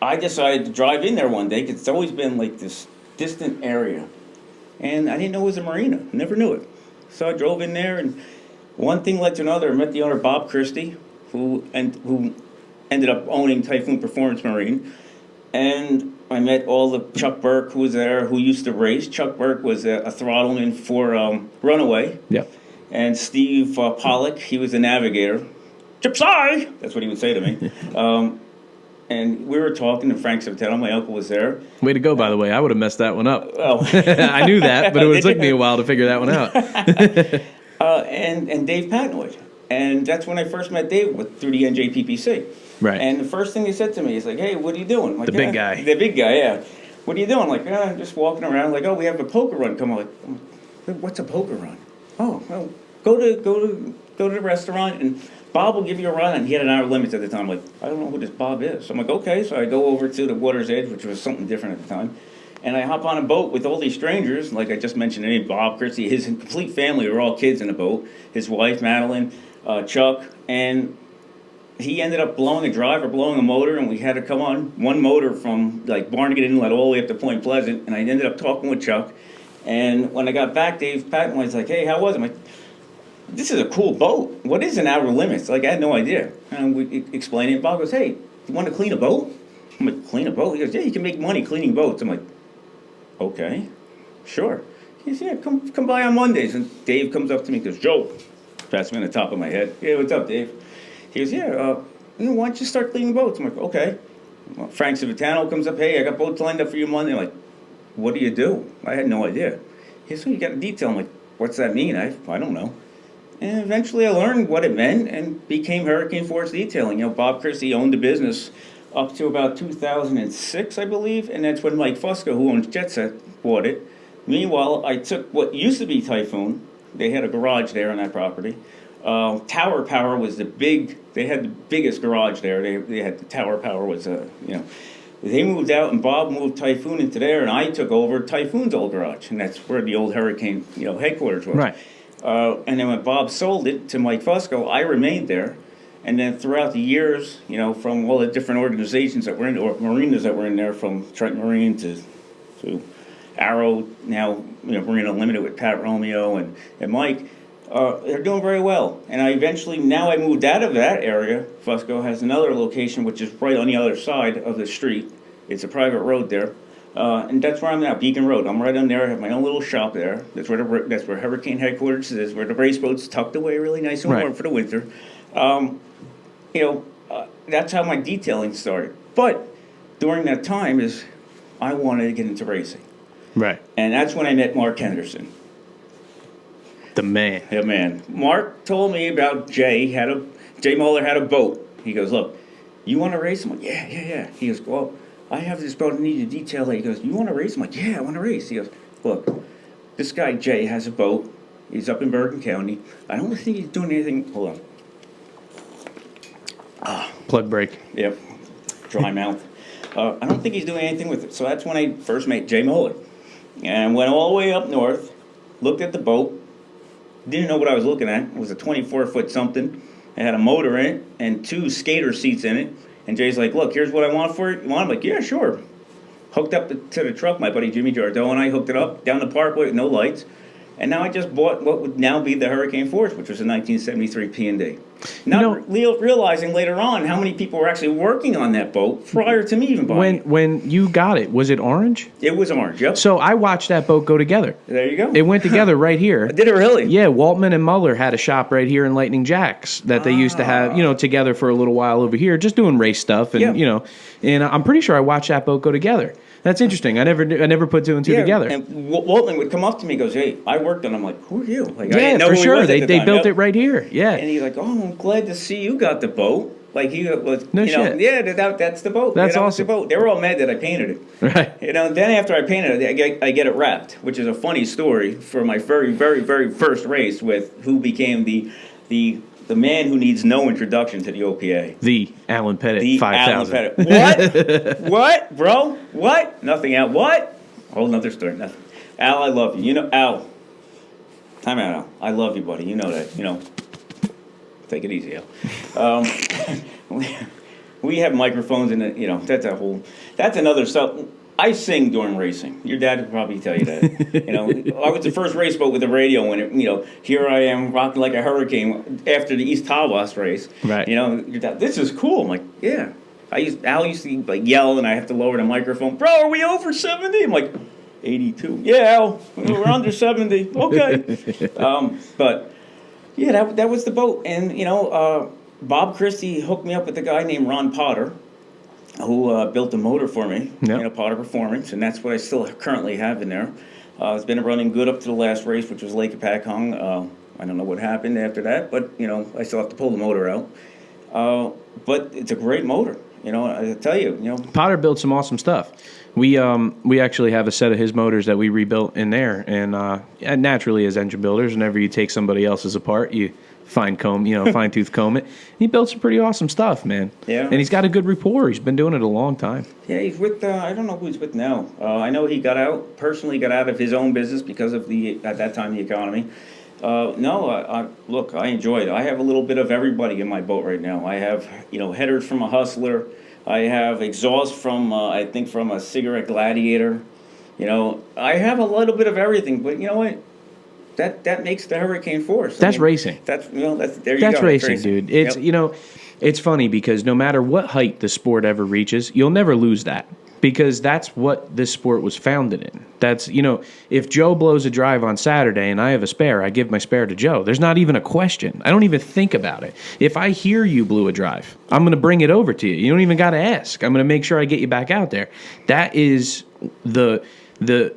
I decided to drive in there one day because it's always been like this distant area. And I didn't know it was a marina. Never knew it. So I drove in there, and one thing led to another. I met the owner, Bob Christie, who ended up owning Typhoon Performance Marine. And I met Chuck Burke, who was there, who used to race. Chuck Burke was a throttleman for Runaway. Yep. And Steve Pollock, he was a navigator. Chipsy! That's what he would say to me. And we were talking to Frank Savatello. My uncle was there. Way to go, by the way. I would have messed that one up. Oh. I knew that, but it took me a while to figure that one out. And Dave Patnoid. And that's when I first met Dave through the NJPPC. Right. And the first thing he said to me is like, hey, what are you doing? Like, the big guy. The big guy, yeah. What are you doing? Like, I'm just walking around. Like, we have a poker run. Come on. Like, what's a poker run? Oh, well, go to go to the restaurant, and Bob will give you a run. And he had an hour limit at the time. I'm like, I don't know who this Bob is. So I'm like, okay. So I go over to the water's edge, which was something different at the time. And I hop on a boat with all these strangers, like I just mentioned, Bob, Christy, his complete family were all kids in the boat. His wife, Madeline, Chuck, and he ended up blowing a motor, and we had to come on one motor from like Barnegat Inlet all the way up to Point Pleasant. And I ended up talking with Chuck. And when I got back, Dave Patton was like, hey, how was it? I'm like, this is a cool boat. What is an outer limits? Like, I had no idea. And we explained it. Bob goes, hey, you want to clean a boat? I'm like, clean a boat? He goes, yeah, you can make money cleaning boats. I'm like, okay, sure. He said, yeah, come by on Mondays. And Dave comes up to me and goes, Joe, pats me on the top of my head. Yeah, what's up, Dave? He goes, yeah, why don't you start cleaning boats? I'm like, okay. Well, Frank Civitano comes up, hey, I got boats lined up for you Monday. I'm like, what do you do? I had no idea. He said, you got a detail. I'm like, what's that mean? I don't know. And eventually I learned what it meant and became Hurricane Force Detailing. Bob Christie owned the business up to about 2006, I believe, and that's when Mike Fusco, who owns Jet Set, bought it. Meanwhile, I took what used to be Typhoon. They had a garage there on that property. Tower Power was they had the biggest garage there. They had the Tower Power was, they moved out, and Bob moved Typhoon into there, and I took over Typhoon's old garage, and that's where the old Hurricane, headquarters was. Right. And then when Bob sold it to Mike Fusco, I remained there. And then throughout the years, from all the different organizations that were in, or marinas that were in there, from Trenton Marine to Arrow, now, Marine Unlimited with Pat Romeo and Mike, they're doing very well. And now I moved out of that area. Fusco has another location, which is right on the other side of the street. It's a private road there. And that's where I'm now, Beacon Road. I'm right on there. I have my own little shop there. That's where Hurricane headquarters is, where the race boat's tucked away really nice and warm for the winter. That's how my detailing started. But during that time I wanted to get into racing. Right. And that's when I met Mark Henderson. The man. Yeah, man. Mark told me about Jay Muller had a boat. He goes, look, you want to race? I'm like, yeah. He goes, well, I have this boat I need to detail it. He goes, you want to race? I'm like, yeah, I want to race. He goes, look, this guy Jay has a boat. He's up in Bergen County. I don't think he's doing anything. Hold on. Plug break. Yep. Dry mouth. I don't think he's doing anything with it. So that's when I first met Jay Muller. And went all the way up north, looked at the boat, didn't know what I was looking at. It was a 24-foot something. It had a motor in it and 2 skater seats in it. And Jay's like, look, here's what I want for it. You want? I'm like, yeah, sure. Hooked up to the truck. My buddy Jimmy Jardot and I hooked it up down the parkway with no lights. And now I just bought what would now be the Hurricane Force, which was a 1973 P&D. Not realizing later on how many people were actually working on that boat prior to me even buying it. When you got it, was it orange? It was orange, yep. So I watched that boat go together. There you go. It went together right here. Did it really? Yeah, Waltman and Muller had a shop right here in Lightning Jacks that they used to have, together for a little while over here, just doing race stuff. And, and I'm pretty sure I watched that boat go together. That's interesting. I never put 2 and 2 together. And Waltman would come up to me and goes, hey, I worked on it. I'm like, who are you? Like, yeah, I didn't know for who sure. He was They time. built it right here. Yeah. And he's like, oh, I'm glad to see you got the boat. Like, he was, shit. yeah, that's the boat. That's that awesome. was the boat. They were all mad that I painted it. Right. Then after I painted it, I get it wrapped, which is a funny story for my very, very, very first race with who became the man who needs no introduction to the OPA. The Alan Pettit, the 5,000. Alan Pettit. What? What, bro? What? Nothing out. What? Whole nother story. Nothing. Al, I love you. Al. Time out, Al. I love you, buddy. You know that. Take it easy, Al. We have microphones, and that's another stuff. I sing during racing. Your dad would probably tell you that. I was the first race boat with a radio when it, here I am rocking like a hurricane after the East Tawas race. Right. Your dad, this is cool. I'm like, yeah. Al used to like yell, and I have to lower the microphone. Bro, are we over 70? I'm like, 82. Yeah, Al, we're under 70. Okay. But yeah, that was the boat, and Bob Christie hooked me up with a guy named Ron Potter, who built a motor for me, Potter Performance, and that's what I still currently have in there. It's been running good up to the last race, which was Lake Apacong. I don't know what happened after that, but, I still have to pull the motor out. But it's a great motor, I tell you, Potter built some awesome stuff. We actually have a set of his motors that we rebuilt in there, and naturally as engine builders, whenever you take somebody else's apart, you fine tooth comb it. He built some pretty awesome stuff, man. Yeah. And he's got a good rapport. He's been doing it a long time. Yeah, he's with, I don't know who he's with now. I know he personally got out of his own business because of at that time, the economy. Look, I enjoy it. I have a little bit of everybody in my boat right now. I have, headers from a Hustler. I have exhaust from, I think from a Cigarette Gladiator. I have a little bit of everything, but you know what? That makes the Hurricane Force. That's racing. There you go. That's racing, dude. It's it's funny because no matter what height the sport ever reaches, you'll never lose that because that's what this sport was founded in. That's if Joe blows a drive on Saturday and I have a spare, I give my spare to Joe. There's not even a question. I don't even think about it. If I hear you blew a drive, I'm going to bring it over to you. You don't even got to ask. I'm going to make sure I get you back out there. That is the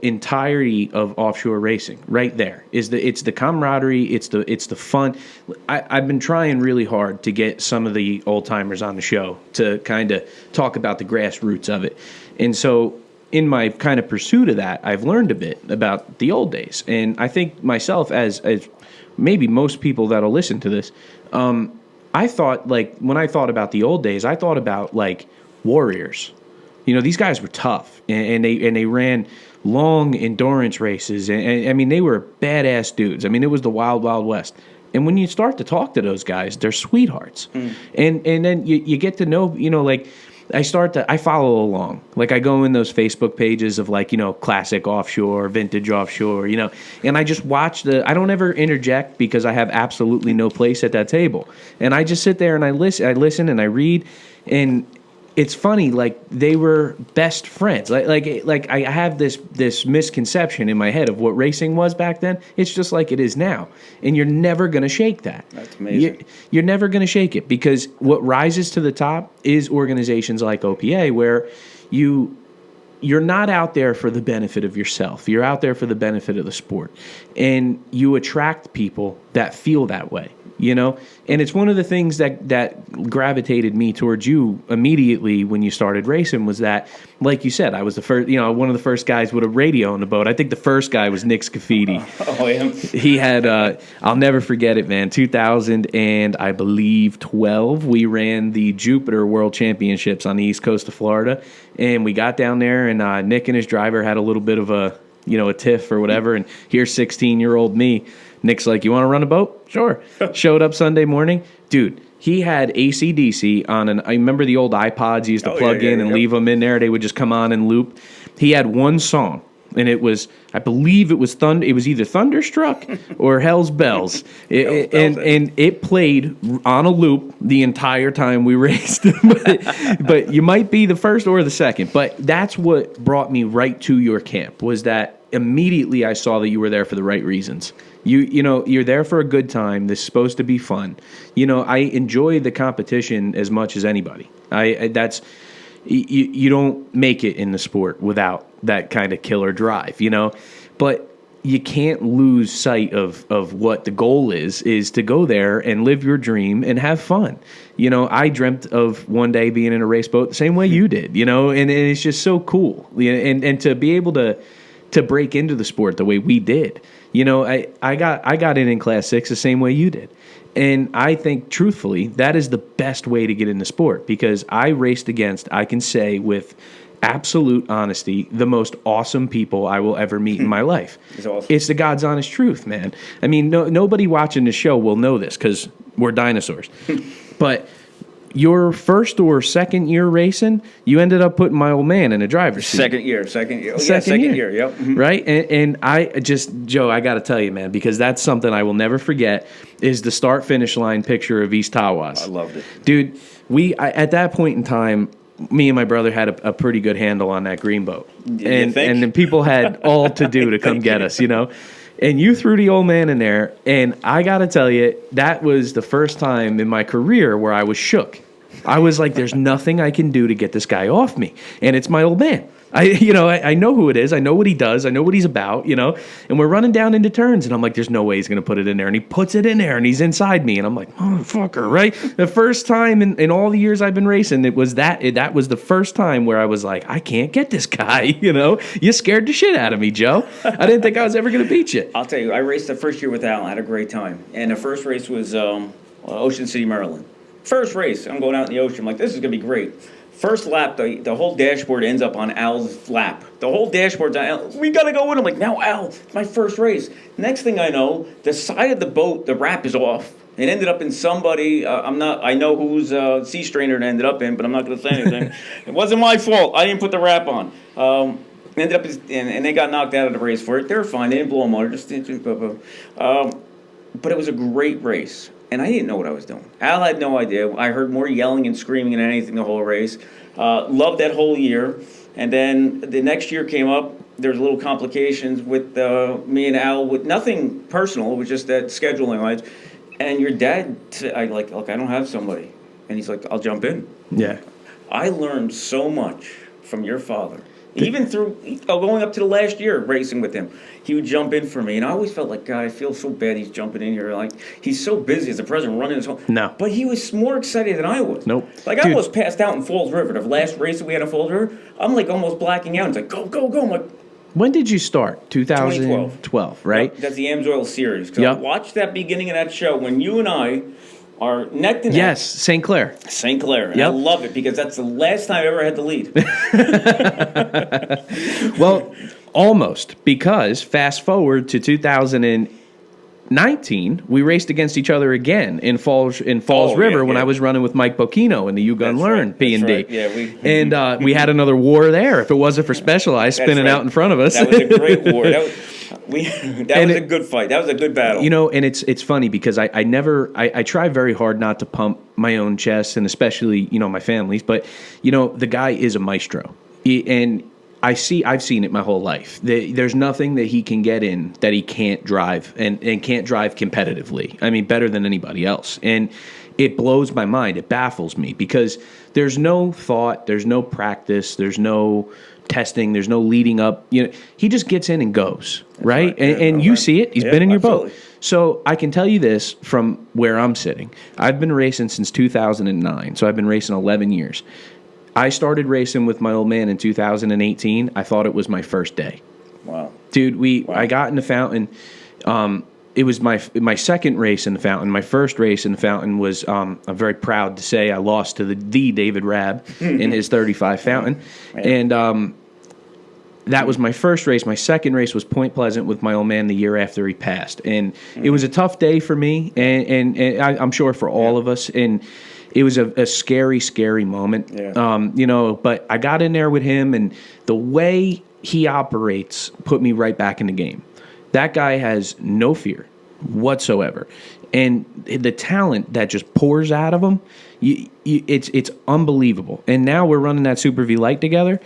entirety of offshore racing right there. It's the camaraderie, it's the fun. I've been trying really hard to get some of the old timers on the show to kind of talk about the grassroots of it. And so in my kind of pursuit of that, I've learned a bit about the old days. And I think myself, as maybe most people that'll listen to this, I thought, like, when I thought about the old days, I thought about, like, warriors. These guys were tough, and they ran long endurance races. And I mean, they were badass dudes. I mean, it was the wild, wild west. And when you start to talk to those guys, they're sweethearts. And then you get to know, like, I follow along. Like, I go in those Facebook pages of, like, classic offshore, vintage offshore, and I just watch I don't ever interject because I have absolutely no place at that table. And I just sit there and I listen and I read, and it's funny, like, they were best friends. Like I have this misconception in my head of what racing was back then. It's just like it is now. And you're never going to shake that. That's amazing. You're never going to shake it because what rises to the top is organizations like OPA where you're not out there for the benefit of yourself. You're out there for the benefit of the sport. And you attract people that feel that way. And it's one of the things that gravitated me towards you immediately when you started racing was that, like you said, I was the first, one of the first guys with a radio on the boat. I think the first guy was Nick Scafidi. Oh, yeah. He had, I'll never forget it, man, 2000 and I believe 12, we ran the Jupiter World Championships on the east coast of Florida. And we got down there and Nick and his driver had a little bit of a tiff or whatever. And here's 16-year-old me. Nick's like, you want to run a boat? Sure. Showed up Sunday morning. Dude, he had AC/DC on I remember the old iPods he used to plug in and leave them in there. They would just come on and loop. He had one song, and it was, I believe it was It was either Thunderstruck or Hell's Bells. And it played on a loop the entire time we raced. But you might be the first or the second. But that's what brought me right to your camp, was that immediately I saw that you were there for the right reasons. You're there for a good time. This is supposed to be fun. I enjoy the competition as much as anybody. You don't make it in the sport without that kind of killer drive, But you can't lose sight of what the goal is to go there and live your dream and have fun. I dreamt of one day being in a race boat the same way you did, and it's just so cool. And to be able to break into the sport the way we did. I got in Class 6 the same way you did. And I think, truthfully, that is the best way to get in the sport because I raced against, I can say with absolute honesty, the most awesome people I will ever meet in my life. It's awesome. It's the God's honest truth, man. I mean, nobody watching the show will know this because we're dinosaurs. But your first or second year racing, you ended up putting my old man in a driver's seat. Second year. Second year, yep. Mm-hmm. Right? And I just, Joe, I got to tell you, man, because that's something I will never forget, is the start-finish line picture of East Tawas. I loved it. Dude, at that point in time, me and my brother had a pretty good handle on that green boat. And then people had all to do to come get us, And you threw the old man in there, and I got to tell you, that was the first time in my career where I was shook. I was like, there's nothing I can do to get this guy off me. And it's my old man. I know who it is. I know what he does. I know what he's about, and we're running down into turns and I'm like, there's no way he's going to put it in there. And he puts it in there and he's inside me. And I'm like, motherfucker, right? The first time in all the years I've been racing, it was that was the first time where I was like, I can't get this guy, You scared the shit out of me, Joe. I didn't think I was ever going to beat you. I'll tell you, I raced the first year with Al. I had a great time. And the first race was Ocean City, Maryland. First race, I'm going out in the ocean. I'm like, this is going to be great. First lap, the whole dashboard ends up on Al's lap. The whole dashboard's on Al. We got to go in. I'm like, now, Al, it's my first race. Next thing I know, the side of the boat, the wrap is off. It ended up in somebody, I know whose sea strainer it ended up in, but I'm not going to say anything. It wasn't my fault. I didn't put the wrap on. Ended up, and they got knocked out of the race for it. They were fine. They didn't blow a motor. But it was a great race. And I didn't know what I was doing. Al had no idea. I heard more yelling and screaming than anything the whole race. Loved that whole year. And then the next year came up. There was little complications with me and Al, with nothing personal. It was just that scheduling wise. And your dad, I look, I don't have somebody. And he's like, I'll jump in. Yeah. I learned so much from your father. Even through going up to the last year racing with him, he would jump in for me, and I always felt like, God, I feel so bad he's jumping in here. Like, he's so busy as a president running his whole. No. But he was more excited than I was. Nope. Like, I almost passed out in Falls River. The last race that we had in Falls River, I'm like almost blacking out. He's like, go, go, go. I'm like, when did you start? 2012, right? Yep, that's the Amsoil series. Yep. Watch that beginning of that show when you and I are neck to neck. Yes, St. Clair. St. Clair. And Yep. I love it because that's the last time I ever had to lead. Well, almost, because fast forward to 2019, we raced against each other again in Falls River when I was running with Mike Bocchino in the You Gun Learn P&D. Right. Yeah, and we had another war there. If it wasn't for Specialized spinning out in front of us. That was a great war. That was a good fight. That was a good battle. And it's funny because I try very hard not to pump my own chest, and especially, my family's, but, the guy is a maestro. And I've seen it my whole life. There's nothing that he can get in that he can't drive and can't drive competitively. I mean, better than anybody else. And it blows my mind. It baffles me because there's no thought, there's no practice, there's no testing, there's no leading up. He just gets in and goes, right? And you see it. He's been in your boat. So I can tell you this from where I'm sitting. I've been racing since 2009, so I've been racing 11 years. I started racing with my old man in 2018. I thought it was my first day. Wow. Dude, I got in the fountain. It was my second race in the fountain. My first race in the fountain was, I'm very proud to say, I lost to the David Rabb in his 35 fountain. And that was my first race. My second race was Point Pleasant with my old man the year after he passed. And it was a tough day for me, and I'm sure for all of us. And it was a scary, scary moment. Yeah. But I got in there with him, and the way he operates put me right back in the game. That guy has no fear whatsoever. And the talent that just pours out of him, it's unbelievable. And now we're running that Super V Light together.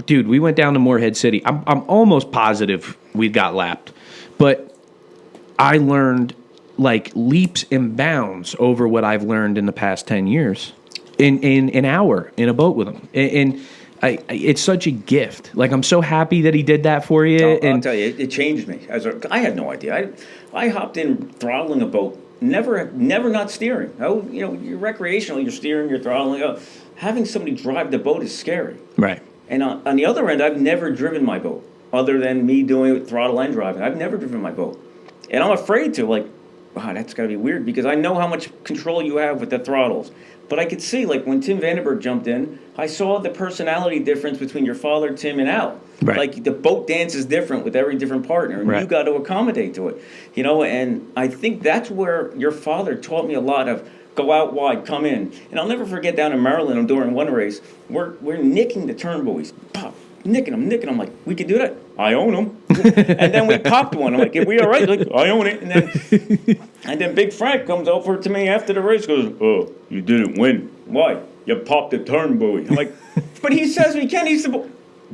Dude, we went down to Morehead City. I'm almost positive we got lapped. But I learned like leaps and bounds over what I've learned in the past 10 years in an hour in a boat with him. And it's such a gift. Like, I'm so happy that he did that for you. I'll tell you, it changed me. I had no idea. I hopped in throttling a boat, never not steering. Oh, you're recreational, you're steering, you're throttling. Having somebody drive the boat is scary. Right. And on the other end, I've never driven my boat, other than me doing it with throttle and driving. I've never driven my boat. And I'm afraid to, wow, that's got to be weird, because I know how much control you have with the throttles. But I could see, when Tim Vandenberg jumped in, I saw the personality difference between your father, Tim, and Al. Right. Like, the boat dance is different with every different partner, and you got to accommodate to it. And I think that's where your father taught me a lot of go out wide, come in. And I'll never forget down in Maryland during one race, we're nicking the turn buoys. Pop, nicking them. I'm like, we could do that. I own them. And then we popped one. I'm like, are we all right? Like, I own it. And then Big Frank comes over to me after the race, goes, oh, you didn't win. Why? You popped the turn buoy. I'm like, but he says we can.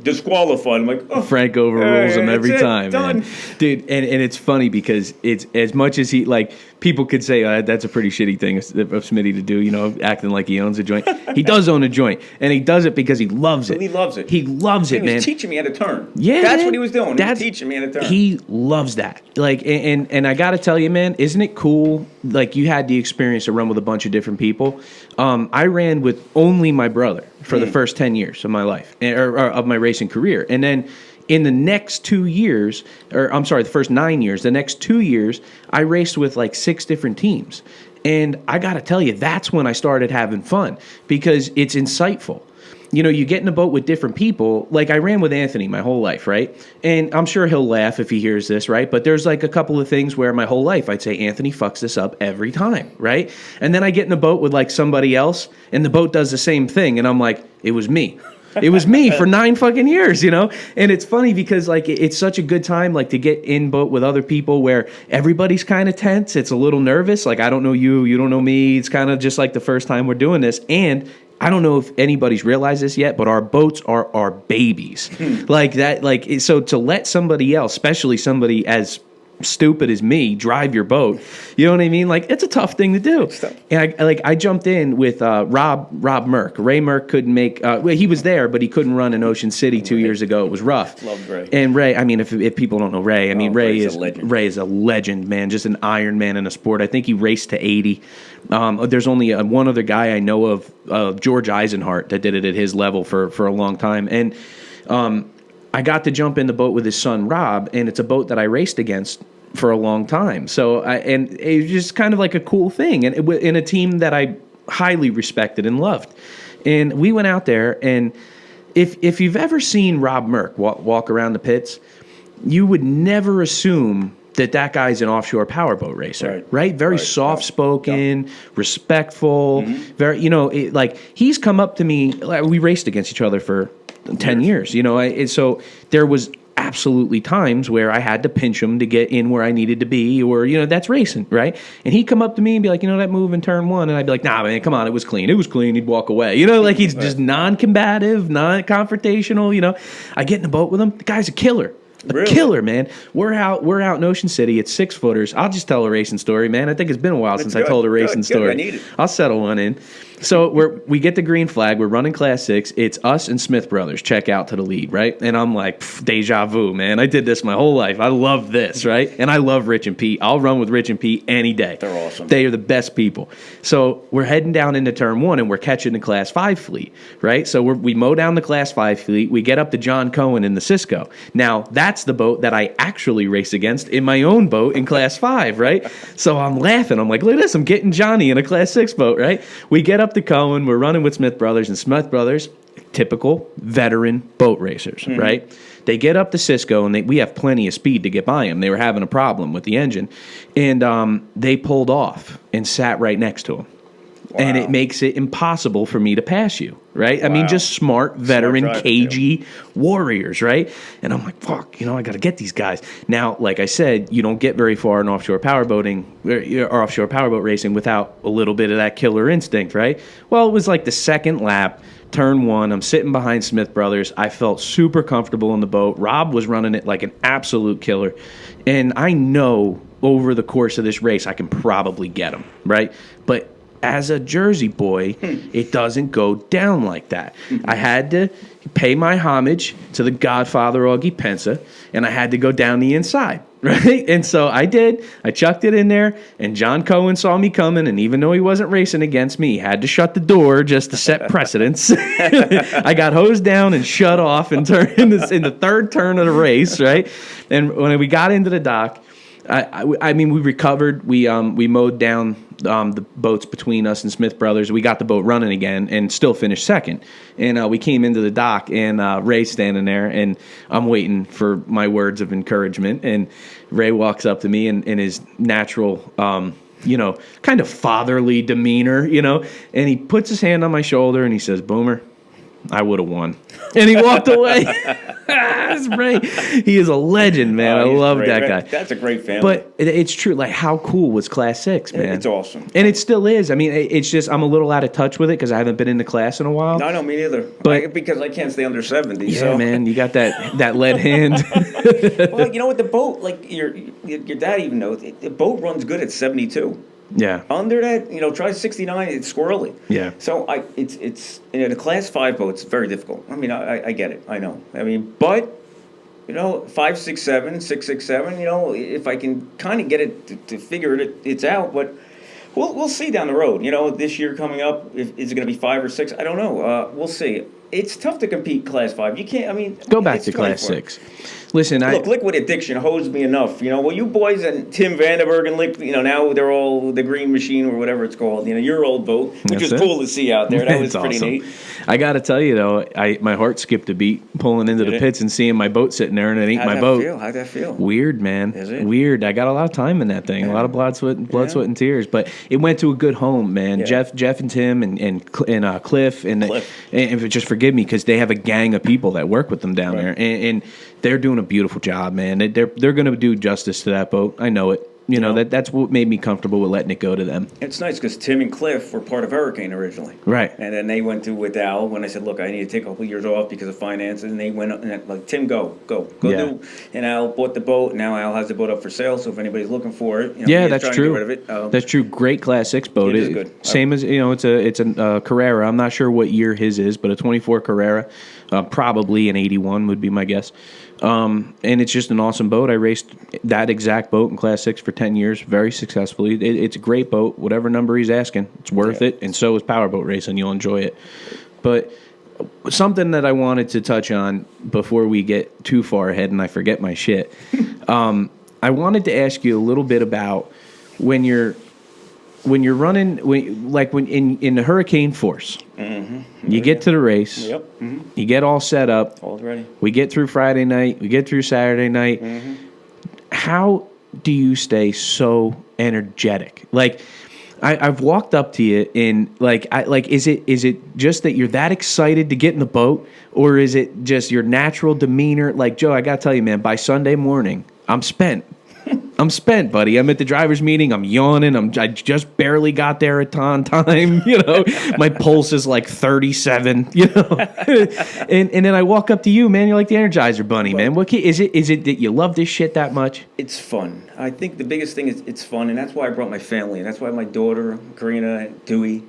disqualified. I'm like, oh, Frank overrules him every that's it, time, done. man. Dude, and it's funny because it's as much as he, like, people could say, that's a pretty shitty thing of Smitty to do, you know, acting like he owns a joint. He does own a joint, and he does it because he loves it. He loves it. He loves it, man. He was teaching me how to turn. Yeah, that's man. what he was doing. He was teaching me how to turn. He loves that. Like, and I got to tell you, man, isn't it cool? Like, you had the experience to run with a bunch of different people. I ran with only my brother for the first 10 years of my life, or of my racing career. And then in the next 2 years, or I'm sorry, the first 9 years, the next 2 years, I raced with like 6 different teams. And I got to tell you, that's when I started having fun because it's insightful. You know, you get in a boat with different people. Like, I ran with Anthony my whole life, right? And I'm sure he'll laugh if he hears this, right? But there's like a couple of things where my whole life I'd say, Anthony fucks this up every time, right? And then I get in a boat with like somebody else, and the boat does the same thing, and I'm like, it was me. It was me for 9 fucking years, you know? And it's funny because, like, it's such a good time, like, to get in boat with other people where everybody's kind of tense. It's a little nervous. Like, I don't know you, you don't know me. It's kind of just like the first time we're doing this. And I don't know if anybody's realized this yet, but our boats are our babies. Like that, like, so to let somebody else, especially somebody as stupid as me, drive your boat, you know what I mean? Like, it's a tough thing to do. And I jumped in with Rob Merck. Ray Merck couldn't make, well, he was there, but he couldn't run in Ocean City 2 years ago. It was rough. Loved Ray. And Ray, I mean, if people don't know Ray, I mean, Ray is a legend, man. Just an Iron Man in a sport. I think he raced to 80. There's only one other guy I know of, George Eisenhart, that did it at his level for a long time. And I got to jump in the boat with his son, Rob, and it's a boat that I raced against for a long time. So, and it was just kind of like a cool thing, and in a team that I highly respected and loved. And we went out there, and if you've ever seen Rob Merck walk around the pits, you would never assume that guy's an offshore powerboat racer, right? Very soft-spoken, respectful, very, you know, like, he's come up to me, we raced against each other for 10 years, you know, so there was absolutely times where I had to pinch him to get in where I needed to be, or, you know, that's racing, right? And he'd come up to me and be like, you know, that move in turn 1, and I'd be like, nah, man, come on, it was clean. He'd walk away, you know, like, he's just non-combative, non-confrontational, you know. I get in the boat with him, the guy's a killer. Killer, man. We're out in Ocean City. It's 6-footers. I'll just tell a racing story, man. I think it's been a while since I told a racing story. I need it. I'll settle one in. So we get the green flag. We're running Class 6. It's us and Smith Brothers check out to the lead, right? And I'm like, deja vu, man. I did this my whole life. I love this, right? And I love Rich and Pete. I'll run with Rich and Pete any day. They're awesome. They are the best people. So we're heading down into turn 1, and we're catching the Class 5 fleet, right? So we mow down the Class 5 fleet. We get up to John Cohen in the Cisco. Now, that's the boat that I actually race against in my own boat in Class 5, right? So I'm laughing. I'm like, look at this. I'm getting Johnny in a Class 6 boat, right? We get up to Cohen. We're running with Smith Brothers, and Smith Brothers, typical veteran boat racers, right? They get up to Cisco, and we have plenty of speed to get by them. They were having a problem with the engine, and they pulled off and sat right next to him. Wow. And it makes it impossible for me to pass you, right? Wow. I mean, just smart, veteran, cagey warriors, right? And I'm like, fuck, you know, I got to get these guys. Now, like I said, you don't get very far in offshore powerboating or offshore powerboat racing without a little bit of that killer instinct, right? Well, it was like the second lap, turn 1. I'm sitting behind Smith Brothers. I felt super comfortable in the boat. Rob was running it like an absolute killer. And I know over the course of this race, I can probably get him, right? But as a Jersey boy, it doesn't go down like that. I had to pay my homage to the Godfather Augie Pensa, and I had to go down the inside, right? And so I did. I chucked it in there, and John Cohen saw me coming, and even though he wasn't racing against me, he had to shut the door just to set precedence. I got hosed down and shut off in the third turn of the race, right? And when we got into the dock, I mean, we recovered. We mowed down the boats between us and Smith Brothers. We got the boat running again and still finished second. And we came into the dock, and Ray's standing there, and I'm waiting for my words of encouragement. And Ray walks up to me in his natural, you know, kind of fatherly demeanor, you know, and he puts his hand on my shoulder and he says, "Boomer, I would have won." And he walked away. That's right. He is a legend, man. I He's love great. that guy. That's a great family. But it's true. Like, how cool was Class 6, man? It's awesome. And it still is. I mean, it's just I'm a little out of touch with it because I haven't been in the class in a while. No, me neither. But because I can't stay under 70. yeah, so. man, you got that lead hand. Well, you know what? The boat, like your dad even knows, the boat runs good at 72. Yeah. Under that, try 69. It's squirrely. Yeah. So it's the Class 5 boat's very difficult. I mean, I get it. I know. I mean, but 567, 667. If I can kind of get it to figure it's out, but. We'll see down the road. This year coming up, is it going to be 5 or 6? I don't know. We'll see. It's tough to compete Class 5. You can't. I mean, go back to Class 6. Listen, look, Liquid Addiction hosed me enough. Well, you boys and Tim Vandenberg and now they're all the Green Machine or whatever it's called. Your old boat, which was cool to see out there. That was pretty awesome. neat. I got to tell you though, my heart skipped a beat pulling into the pits and seeing my boat sitting there, and it ain't my boat. How'd that feel? Weird, man. Is it? Weird. I got a lot of time in that thing. A lot of blood, sweat, and tears. But it went to a good home, man. Yeah. Jeff and Tim and Cliff and just forgive me because they have a gang of people that work with them down there, and they're doing a beautiful job, man. They're going to do justice to that boat. I know it. That's what made me comfortable with letting it go to them. It's nice because Tim and Cliff were part of Hurricane originally. Right. And then they went with Al when I said, look, I need to take a couple years off because of finances. And they went up and like, Tim, go do. And Al bought the boat. Now Al has the boat up for sale. So if anybody's looking for it, that's true. To get rid of it. That's true. Great Class 6 boat. It is good. Same as, it's a Carrera. I'm not sure what year his is, but a 24 Carrera. Probably an 81 would be my guess. And it's just an awesome boat. I raced that exact boat in Class 6 for 10 years very successfully. It's a great boat. Whatever number he's asking, it's worth it. And so is powerboat racing. You'll enjoy it. But something that I wanted to touch on before we get too far ahead and I forget my shit, I wanted to ask you a little bit about when you're running, when in the Hurricane Force, you get to the race, you get all set up, all ready. We get through Friday night, we get through Saturday night. How do you stay so energetic? Like, I've walked up to you and is it just that you're that excited to get in the boat, or is it just your natural demeanor? Like, Joe, I gotta tell you, man, by Sunday morning, I'm spent. I'm spent, buddy. I'm at the driver's meeting. I'm yawning. I just barely got there on time. My pulse is like 37. And then I walk up to you, man. You're like the Energizer Bunny, man. What is it? Is it that you love this shit that much? It's fun. I think the biggest thing is it's fun, and that's why I brought my family. And that's why my daughter Karina, Dewey,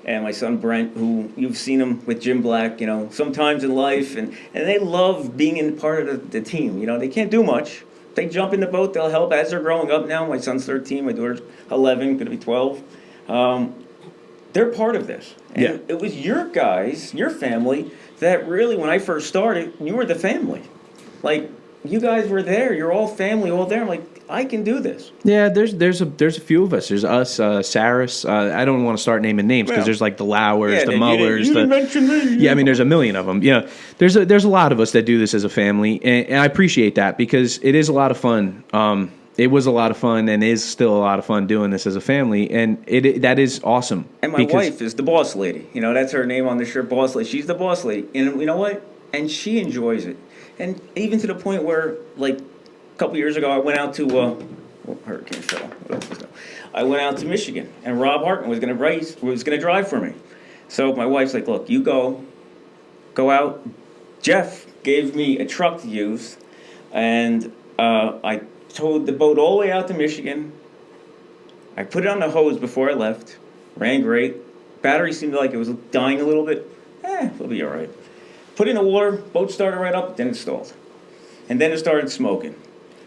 and my son Brent, who you've seen him with Jim Black, sometimes in life, and they love being in part of the team. They can't do much. They jump in the boat, they'll help as they're growing up now. My son's 13, my daughter's 11, going to be 12. They're part of this. And it was your guys, your family, that really, when I first started, you were the family. Like, you guys were there. You're all family, all there. I'm like, I can do this. Yeah, there's a few of us. There's us, Saris. I don't want to start naming names because there's like the Lowers, the Mullers. You didn't mention me. Yeah, I mean, there's a million of them. Yeah, there's a lot of us that do this as a family, and I appreciate that because it is a lot of fun. It was a lot of fun and is still a lot of fun doing this as a family, and that is awesome. And my wife is the boss lady. That's her name on the shirt, boss lady. She's the boss lady, and you know what? And she enjoys it, and even to the point where, like, a couple years ago, I went out to Hurricane fell. I went out to Michigan, and Rob Hartman was going to drive for me. So my wife's like, "Look, you go out." Jeff gave me a truck to use, and I towed the boat all the way out to Michigan. I put it on the hose before I left. Ran great. Battery seemed like it was dying a little bit. It'll be all right. Put in the water. Boat started right up. Then it stalled, and then it started smoking.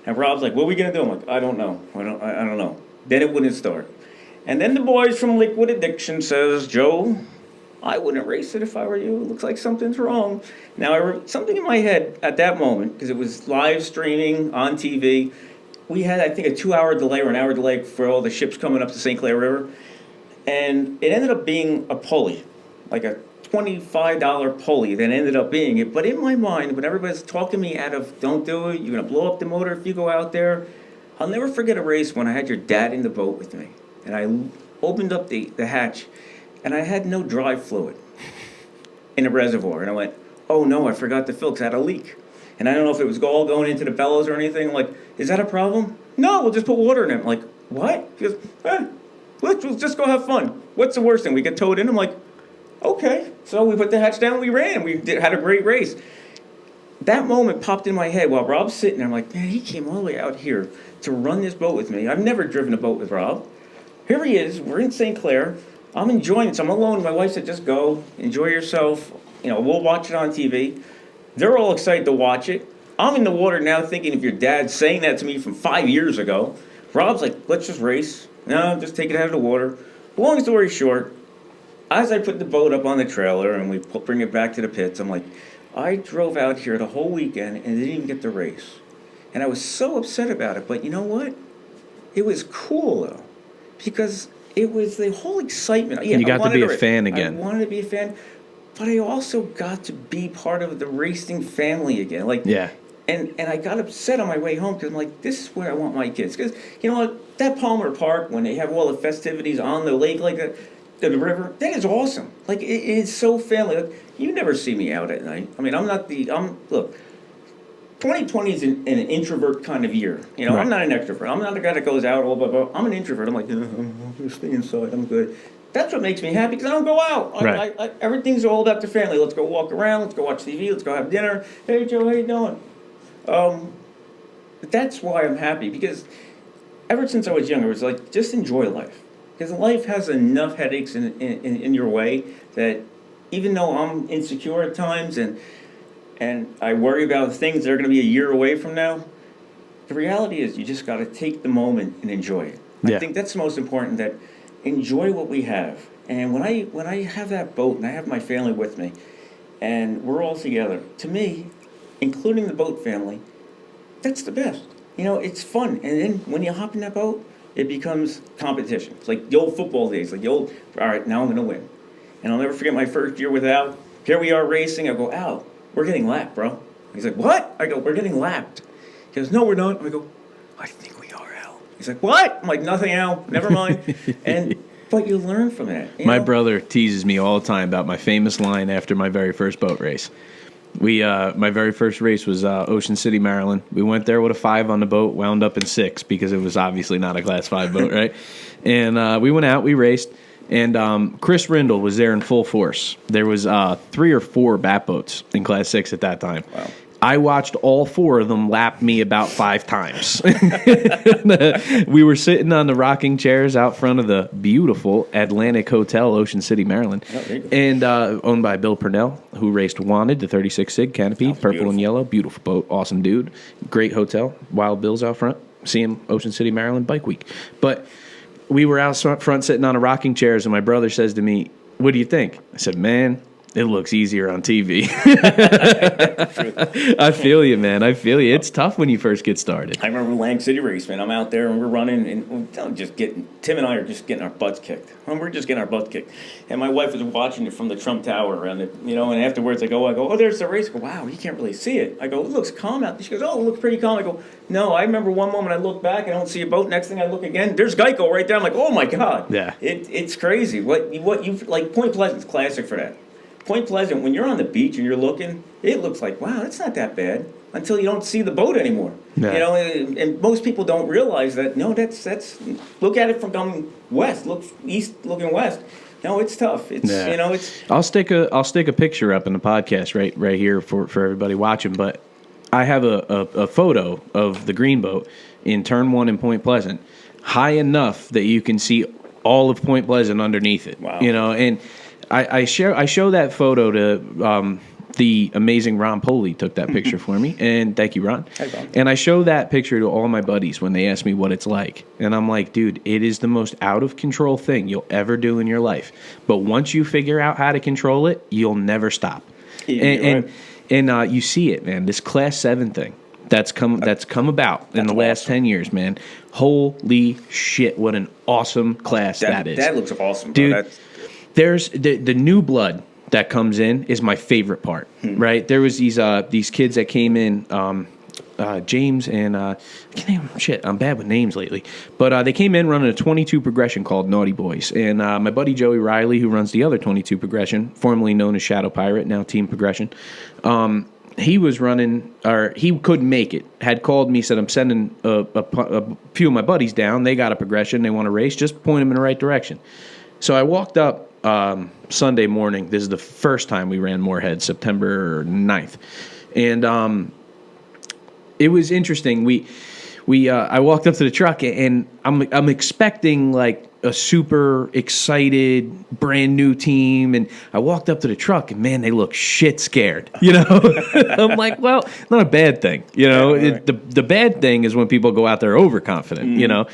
And Rob's like, "What are we gonna do?" I'm like, "I don't know. I don't know." Then it wouldn't start. And then the boys from Liquid Addiction says, "Joe, I wouldn't race it if I were you. It looks like something's wrong." Now, something in my head at that moment, because it was live streaming on TV. We had, I think, a 2-hour delay or an hour delay for all the ships coming up the St. Clair River. And it ended up being a pulley, like a $25 pulley that ended up being it. But in my mind, when everybody's talking me out of, "Don't do it, you're going to blow up the motor if you go out there," I'll never forget a race when I had your dad in the boat with me. And I opened up the hatch, and I had no dry fluid in the reservoir. And I went, "Oh, no, I forgot to fill because I had a leak." And I don't know if it was all going into the bellows or anything. I'm like, is that a problem? No, we'll just put water in it. I'm like, what? He goes, let's just go have fun. What's the worst thing? We get towed in? I'm like, okay. So we put the hatch down, we ran. Had a great race. That moment popped in my head while Rob's sitting there. I'm like, man, he came all the way out here to run this boat with me. I've never driven a boat with Rob. Here he is. We're in St. Clair. I'm enjoying it. So I'm alone. My wife said, just go. Enjoy yourself. We'll watch it on TV. They're all excited to watch it. I'm in the water now thinking of your dad saying that to me from 5 years ago. Rob's like, let's just race. No, just take it out of the water. Long story short, as I put the boat up on the trailer and we bring it back to the pits, I'm like, I drove out here the whole weekend and didn't even get to race. And I was so upset about it. But you know what? It was cool, though, because it was the whole excitement. Yeah, you got to be a fan again. I wanted to be a fan, but I also got to be part of the racing family again. Yeah. And I got upset on my way home because I'm like, this is where I want my kids. Because, you know what? That Palmer Park, when they have all the festivities on the lake like that, the river, that is awesome. Like, it is so family. Like, you never see me out at night. I mean, look, 2020 is an introvert kind of year. Right. I'm not an extrovert. I'm not the guy that goes out, blah, blah, blah. I'm an introvert. I'm like, I'm going to stay inside. I'm good. That's what makes me happy because I don't go out. Right. Everything's all about the family. Let's go walk around. Let's go watch TV. Let's go have dinner. Hey, Joe, how you doing? That's why I'm happy because ever since I was younger, it was like, just enjoy life. Because life has enough headaches in your way that even though I'm insecure at times and I worry about things that are going to be a year away from now, the reality is you just got to take the moment and enjoy it. Yeah. I think that's the most important, that enjoy what we have. And when I have that boat and I have my family with me and we're all together, to me, including the boat family, that's the best. It's fun. And then when you hop in that boat, it becomes competition. It's like the old football days, all right, now I'm going to win. And I'll never forget my first year with Al. Here we are racing. I go, Al, we're getting lapped, bro. He's like, what? I go, we're getting lapped. He goes, no, we're not. I go, I think we are, Al. He's like, what? I'm like, nothing, Al. Never mind. But you learn from that. My brother teases me all the time about my famous line after my very first boat race. My very first race was Ocean City, Maryland. We went there with a 5 on the boat, wound up in 6 because it was obviously not a Class 5 boat, right? And we went out, we raced, and Chris Rindle was there in full force. There was 3 or 4 bat boats in Class 6 at that time. Wow. I watched all 4 of them lap me about 5 times. We were sitting on the rocking chairs out front of the beautiful Atlantic Hotel, Ocean City, Maryland, and owned by Bill Purnell, who raced Wanted, the 36 SIG canopy, purple beautiful. And yellow, beautiful boat, awesome dude, great hotel, Wild Bill's out front. See him, Ocean City, Maryland, Bike Week. But we were out front sitting on the rocking chairs, and my brother says to me, "What do you think?" I said, "Man, it looks easier on TV." I feel you, man. I feel you. It's tough when you first get started. I remember Lang City Race, man. I'm out there and we're running and Tim and I are just getting our butts kicked. We're just getting our butts kicked. And my wife was watching it from the Trump Tower around it, and afterwards I go, there's the race. I go, wow, you can't really see it. I go, it looks calm out there. She goes, oh, it looks pretty calm. I go, no, I remember one moment I look back, I don't see a boat. Next thing I look again, there's Geico right there. I'm like, oh my God. Yeah. It's crazy. What you like, Point Pleasant's classic for that. Point Pleasant, when you're on the beach and you're looking, it looks like, wow, it's not that bad until you don't see the boat anymore. Yeah. And most people don't realize that. No, that's look at it from going west, look east, looking west. No, it's tough. It's it's. I'll stick a picture up in the podcast right here for everybody watching. But I have a photo of the green boat in Turn 1 in Point Pleasant, high enough that you can see all of Point Pleasant underneath it. Wow. And I show that photo to the amazing Ron Poley took that picture for me, and thank you, Ron. Hi, Ron. And I show that picture to all my buddies when they ask me what it's like, and I'm like, dude, it is the most out of control thing you'll ever do in your life. But once you figure out how to control it, you'll never stop. Yeah, and you see it, man. This Class 7 thing that's come about in the last 10 years, man. Holy shit, what an awesome class that is. That looks awesome, dude. Bro. There's the new blood that comes in is my favorite part, right? There was these kids that came in, James and I can't name them. Shit, I'm bad with names lately. But they came in running a 22 progression called Naughty Boys, and my buddy Joey Riley, who runs the other 22 progression, formerly known as Shadow Pirate, now Team Progression. he was running, or he couldn't make it. Had called me, said, "I'm sending a few of my buddies down. They got a progression. They want to race. Just point them in the right direction." So I walked up Sunday morning. This is the first time we ran Moorhead, September 9th. And it was interesting. I walked up to the truck, and I'm expecting like a super excited, brand new team. And I walked up to the truck, and man, they look shit scared. I'm like, well, not a bad thing. Right. The bad thing is when people go out there overconfident.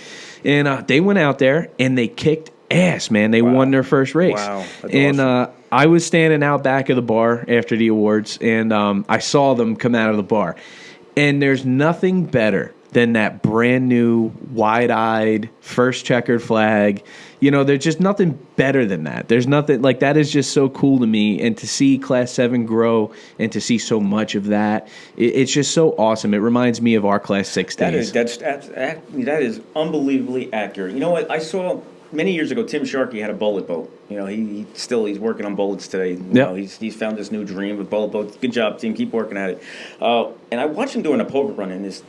And they went out there and they kicked ass, man. They won their first race. Wow. That's and awesome. I was standing out back of the bar after the awards, and I saw them come out of the bar. And there's nothing better than that brand new, wide-eyed, first checkered flag. There's just nothing better than that. There's nothing like that is just so cool to me. And to see Class 7 grow and to see so much of that, it's just so awesome. It reminds me of our Class 6 days. That is unbelievably accurate. You know what? I saw many years ago, Tim Sharkey had a bullet boat. He's working on bullets today. He's found this new dream of bullet boats. Good job, Tim. Keep working at it. And I watched him doing a poker run in this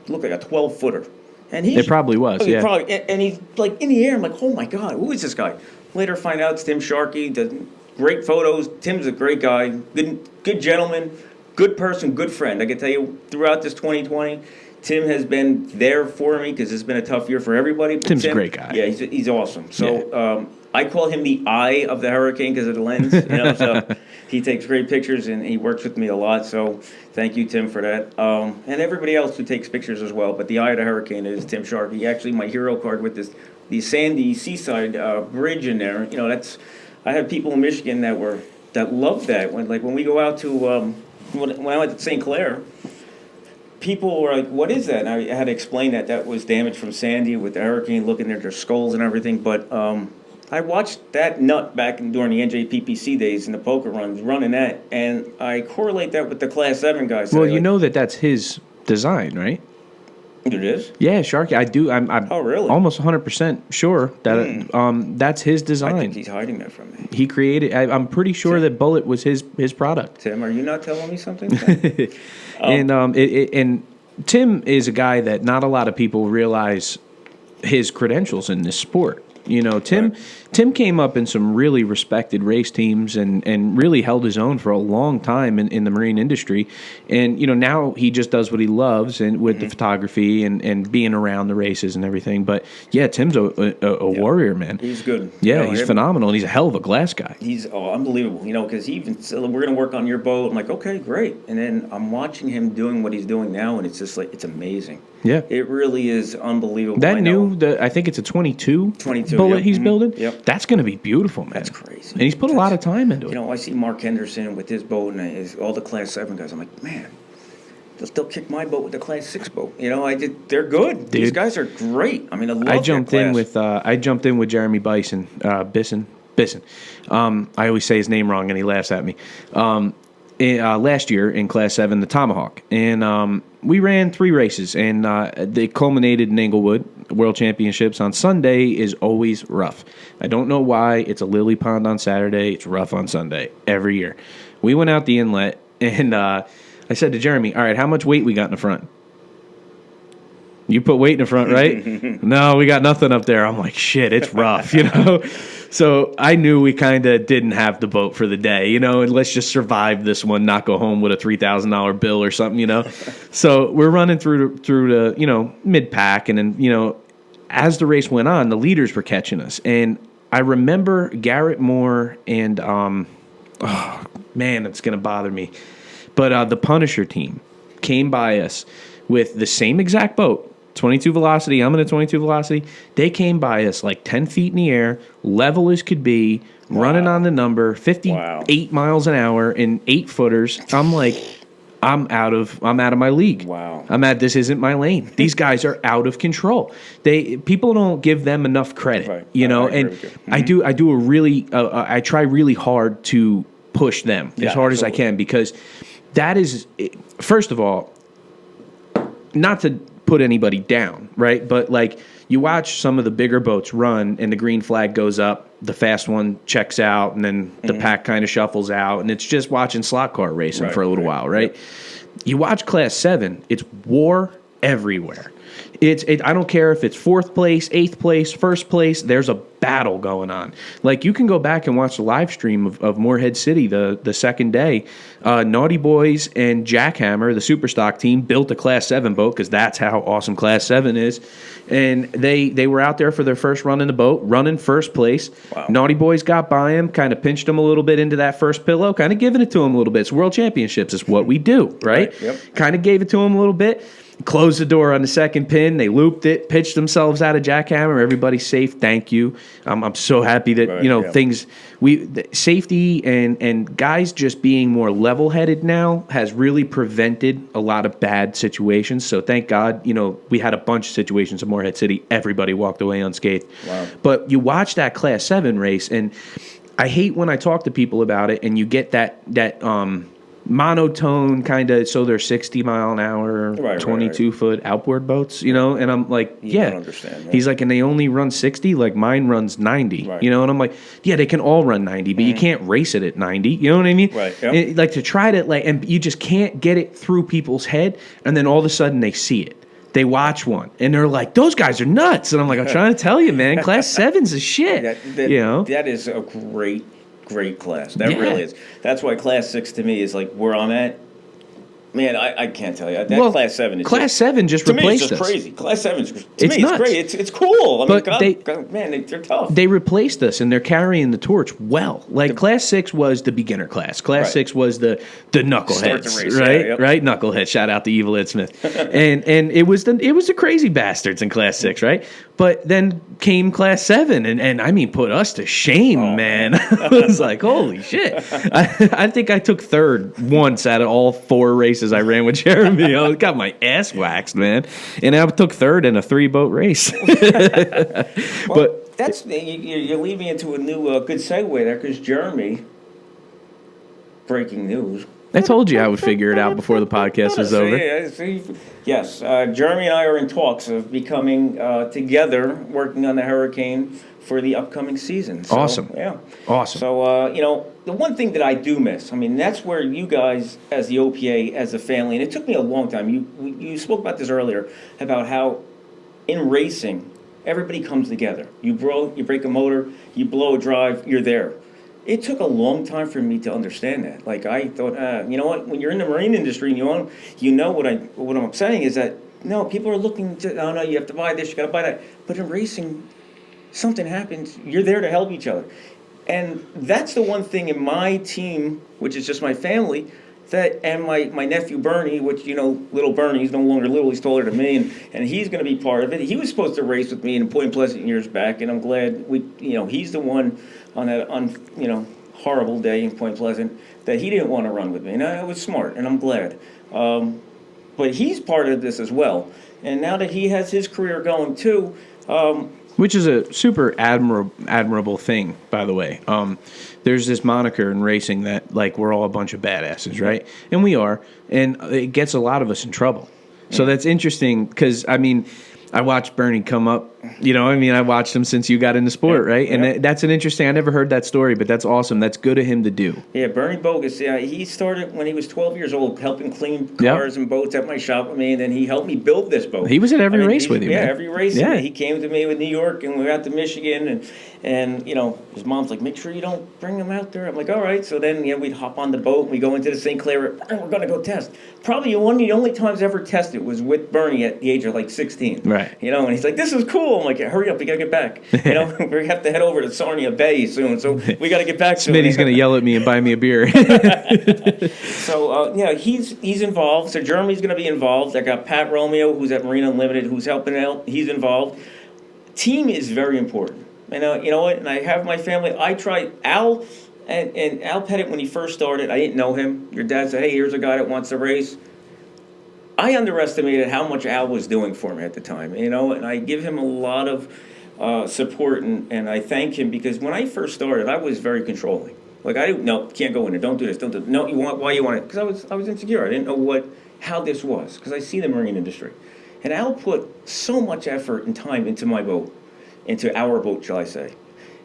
looked like a 12-footer. And it probably was, yeah. And he's like in the air. I'm like, oh my God, who is this guy? Later find out it's Tim Sharkey. Does great photos. Tim's a great guy. Good gentleman. Good person. Good friend. I can tell you throughout this 2020, Tim has been there for me because it's been a tough year for everybody. But Tim's a great guy. Yeah, he's awesome. So I call him the eye of the hurricane because of the lens. So he takes great pictures and he works with me a lot. So thank you, Tim, for that. And everybody else who takes pictures as well. But the eye of the hurricane is Tim Sharkey. Actually, my hero card with the sandy seaside bridge in there. I have people in Michigan that love that. When we go out to when I went to St. Clair. People were like, what is that? And I had to explain that was damage from Sandy with the hurricane, looking at their skulls and everything. But I watched that nut back during the NJPPC days and the poker runs, running that, and I correlate that with the Class 7 guys. Well, that's his design, right? It is? Yeah, Sharky. I do. I'm really? Almost 100% sure that that's his design. I think he's hiding that from me. He created. I'm pretty sure that Bullet was his product. Tim, are you not telling me something? And Tim is a guy that not a lot of people realize his credentials in this sport. Tim came up in some really respected race teams and really held his own for a long time in the marine industry. And, now he just does what he loves and with the photography and being around the races and everything. But, yeah, Tim's a warrior, man. He's good. Yeah, he's phenomenal, and he's a hell of a glass guy. He's unbelievable, because he even said, we're going to work on your boat. I'm like, okay, great. And then I'm watching him doing what he's doing now, and it's just like, it's amazing. Yeah. It really is unbelievable. I think it's a 22 bullet he's building. Yep. That's going to be beautiful, man. That's crazy. And he's put a lot of time into it. I see Mark Henderson with his boat and all the Class 7 guys. I'm like, man, they'll kick my boat with the Class 6 boat. They're good. Dude. These guys are great. I mean, I jumped in with Jeremy Bisson. I always say his name wrong, and he laughs at me. Last year in Class 7, the Tomahawk. And we ran 3 races, and they culminated in Inglewood. World Championships on Sunday is always rough. I don't know why. It's a lily pond on Saturday. It's rough on Sunday every year. We went out the inlet, and I said to Jeremy, all right, how much weight we got in the front? You put weight in the front, right? No, we got nothing up there. I'm like, shit, it's rough, So I knew we kind of didn't have the boat for the day, and let's just survive this one, not go home with a $3,000 bill or something, So we're running through the, mid-pack, and then, as the race went on, the leaders were catching us. And I remember Garrett Moore and, oh, man, it's going to bother me. But the Punisher team came by us with the same exact boat, 22 velocity. I'm in a 22 velocity. They came by us like 10 feet in the air, level as could be, running on the number, 58 miles an hour in 8-footers. I'm like, I'm out of my league. Wow. This isn't my lane. These guys are out of control. People don't give them enough credit, right. And Mm-hmm. I try really hard to push them as hard as I can, because that is, first of all, not to put anybody down, right? But you watch some of the bigger boats run, and the green flag goes up, the fast one checks out, and then the pack kind of shuffles out, and it's just watching slot car racing for a little while, right? Yep. You watch Class 7, it's war everywhere. I don't care if it's 4th place, 8th place, 1st place. There's a battle going on. Like, you can go back and watch the live stream of Morehead City the second day. Naughty Boys and Jackhammer, the Superstock team, built a Class 7 boat because that's how awesome Class 7 is. And they were out there for their first run in the boat, running first place. Wow. Naughty Boys got by him, kind of pinched him a little bit into that first pillow, kind of giving it to him a little bit. It's World Championships is what we do, right? Yep. Kind of gave it to him a little bit. Closed the door on the second pin. They looped it, pitched themselves out of Jackhammer. Everybody's safe. Thank you. I'm so happy that things safety and guys just being more level-headed now has really prevented a lot of bad situations. So thank God, we had a bunch of situations in Morehead City. Everybody walked away unscathed. Wow. But you watch that Class 7 race, and I hate when I talk to people about it, and you get that monotone kind of, so they're 60 mile an hour, 22-foot outboard boats, and I'm like, you don't understand, right? He's like, and they only run 60, like mine runs 90, and I'm like, yeah, they can all run 90, but you can't race it at 90, you know what I mean? Right. Yep. Like to try to and you just can't get it through people's head, and then all of a sudden they see it. They watch one, and they're like, those guys are nuts, and I'm like, I'm trying to tell you, man, Class 7's a shit, That is a great class. That really is. That's why Class 6 to me is like where I'm at. Man, I can't tell you. That Class 7 is Class 7 just replaced us. To me, it's just crazy. Class 7 it's great. It's cool. They're tough. They replaced us, and they're carrying the torch well. Like Class 6 was the beginner class. Class 6 was the knuckleheads, right? Right, knucklehead. Shout out to Evil Ed Smith. and it was the crazy bastards in Class 6, right? But then came Class 7, and put us to shame, man. I was like, holy shit. I think I took third once out of all 4 races I ran with Jeremy. I got my ass waxed, man. And I took third in a 3-boat race. But that's you're leading me into a new good segue there, because Jeremy, breaking news. I told you I would figure it out before the podcast was over. Yes, Jeremy and I are in talks of becoming together, working on the Hurricane for the upcoming season. So, awesome. Yeah. Awesome. So, the one thing that I do miss, that's where you guys, as the OPA, as a family, and it took me a long time. You spoke about this earlier, about how in racing, everybody comes together. You break a motor, you blow a drive, you're there. It took a long time for me to understand that. Like, I thought, you know what? When you're in the marine industry, and what I'm saying is that no, people are looking to. Oh no, you have to buy this, you got to buy that. But in racing, something happens. You're there to help each other, and that's the one thing in my team, which is just my family. And my nephew Bernie, which, little Bernie, he's no longer little, he's taller than me, and he's going to be part of it. He was supposed to race with me in Point Pleasant years back, and I'm glad he's the one on that horrible day in Point Pleasant that he didn't want to run with me, and I was smart, and I'm glad. But he's part of this as well, and now that he has his career going too. Which is a super admirable thing, by the way. There's this moniker in racing that, like, we're all a bunch of badasses, right? And we are. And it gets a lot of us in trouble. So that's interesting because, I watched Bernie come up. I watched him since you got into sport, right? And that's an interesting, I never heard that story, but that's awesome. That's good of him to do. Yeah, Bernie Bogus, he started when he was 12 years old, helping clean cars and boats at my shop with me, and then he helped me build this boat. He was at every race with you, man. Yeah, every race. Yeah. He came to me with New York, and we got to Michigan, and his mom's like, make sure you don't bring him out there. I'm like, all right. So then, we'd hop on the boat, and we go into the St. Clair, and we're going to go test. Probably one of the only times I ever tested was with Bernie at the age of, 16. Right. And he's like, this is cool. I'm like, hurry up, we got to get back. We have to head over to Sarnia Bay soon, so we got to get back soon. Smitty's going to yell at me and buy me a beer. So, he's involved. So Jeremy's going to be involved. I got Pat Romeo, who's at Marine Unlimited, who's helping out. He's involved. Team is very important. And you know what? And I have my family. I tried Al and Al Pettit when he first started. I didn't know him. Your dad said, hey, here's a guy that wants to race. I underestimated how much Al was doing for me at the time, and I give him a lot of support, and I thank him because when I first started, I was very controlling. Like, I didn't, no, can't go in there, don't do this, don't do it. No, why you want it? Because I was insecure. I didn't know how this was, because I see the marine industry. And Al put so much effort and time into my boat, into our boat, shall I say.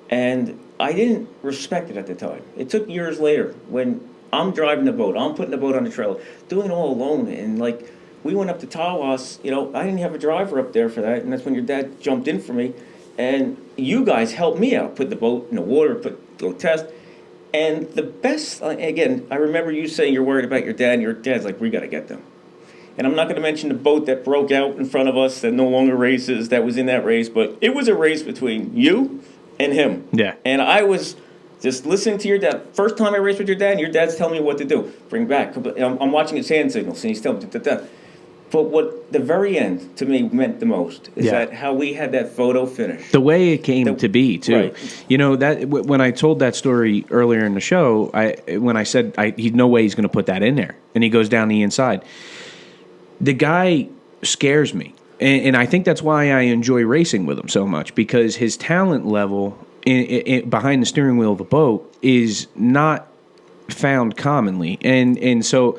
And I didn't respect it at the time. It took years later when I'm driving the boat, I'm putting the boat on the trailer, doing it all alone. And like, we went up to Tawas, I didn't have a driver up there for that. And that's when your dad jumped in for me. And you guys helped me out, put the boat in the water, go test. And the best, again, I remember you saying you're worried about your dad, and your dad's like, we got to get them. And I'm not going to mention the boat that broke out in front of us that no longer races, that was in that race, but it was a race between you and him. Yeah. And I was just listening to your dad. First time I raced with your dad, and your dad's telling me what to do. Bring back. I'm watching his hand signals, and he's telling me, da. But what the very end to me meant the most is that how we had that photo finish. The way it came to be, too. Right. That when I told that story earlier in the show, when I said no way he's going to put that in there, and he goes down the inside. The guy scares me, and I think that's why I enjoy racing with him so much, because his talent level behind the steering wheel of a boat is not found commonly, and so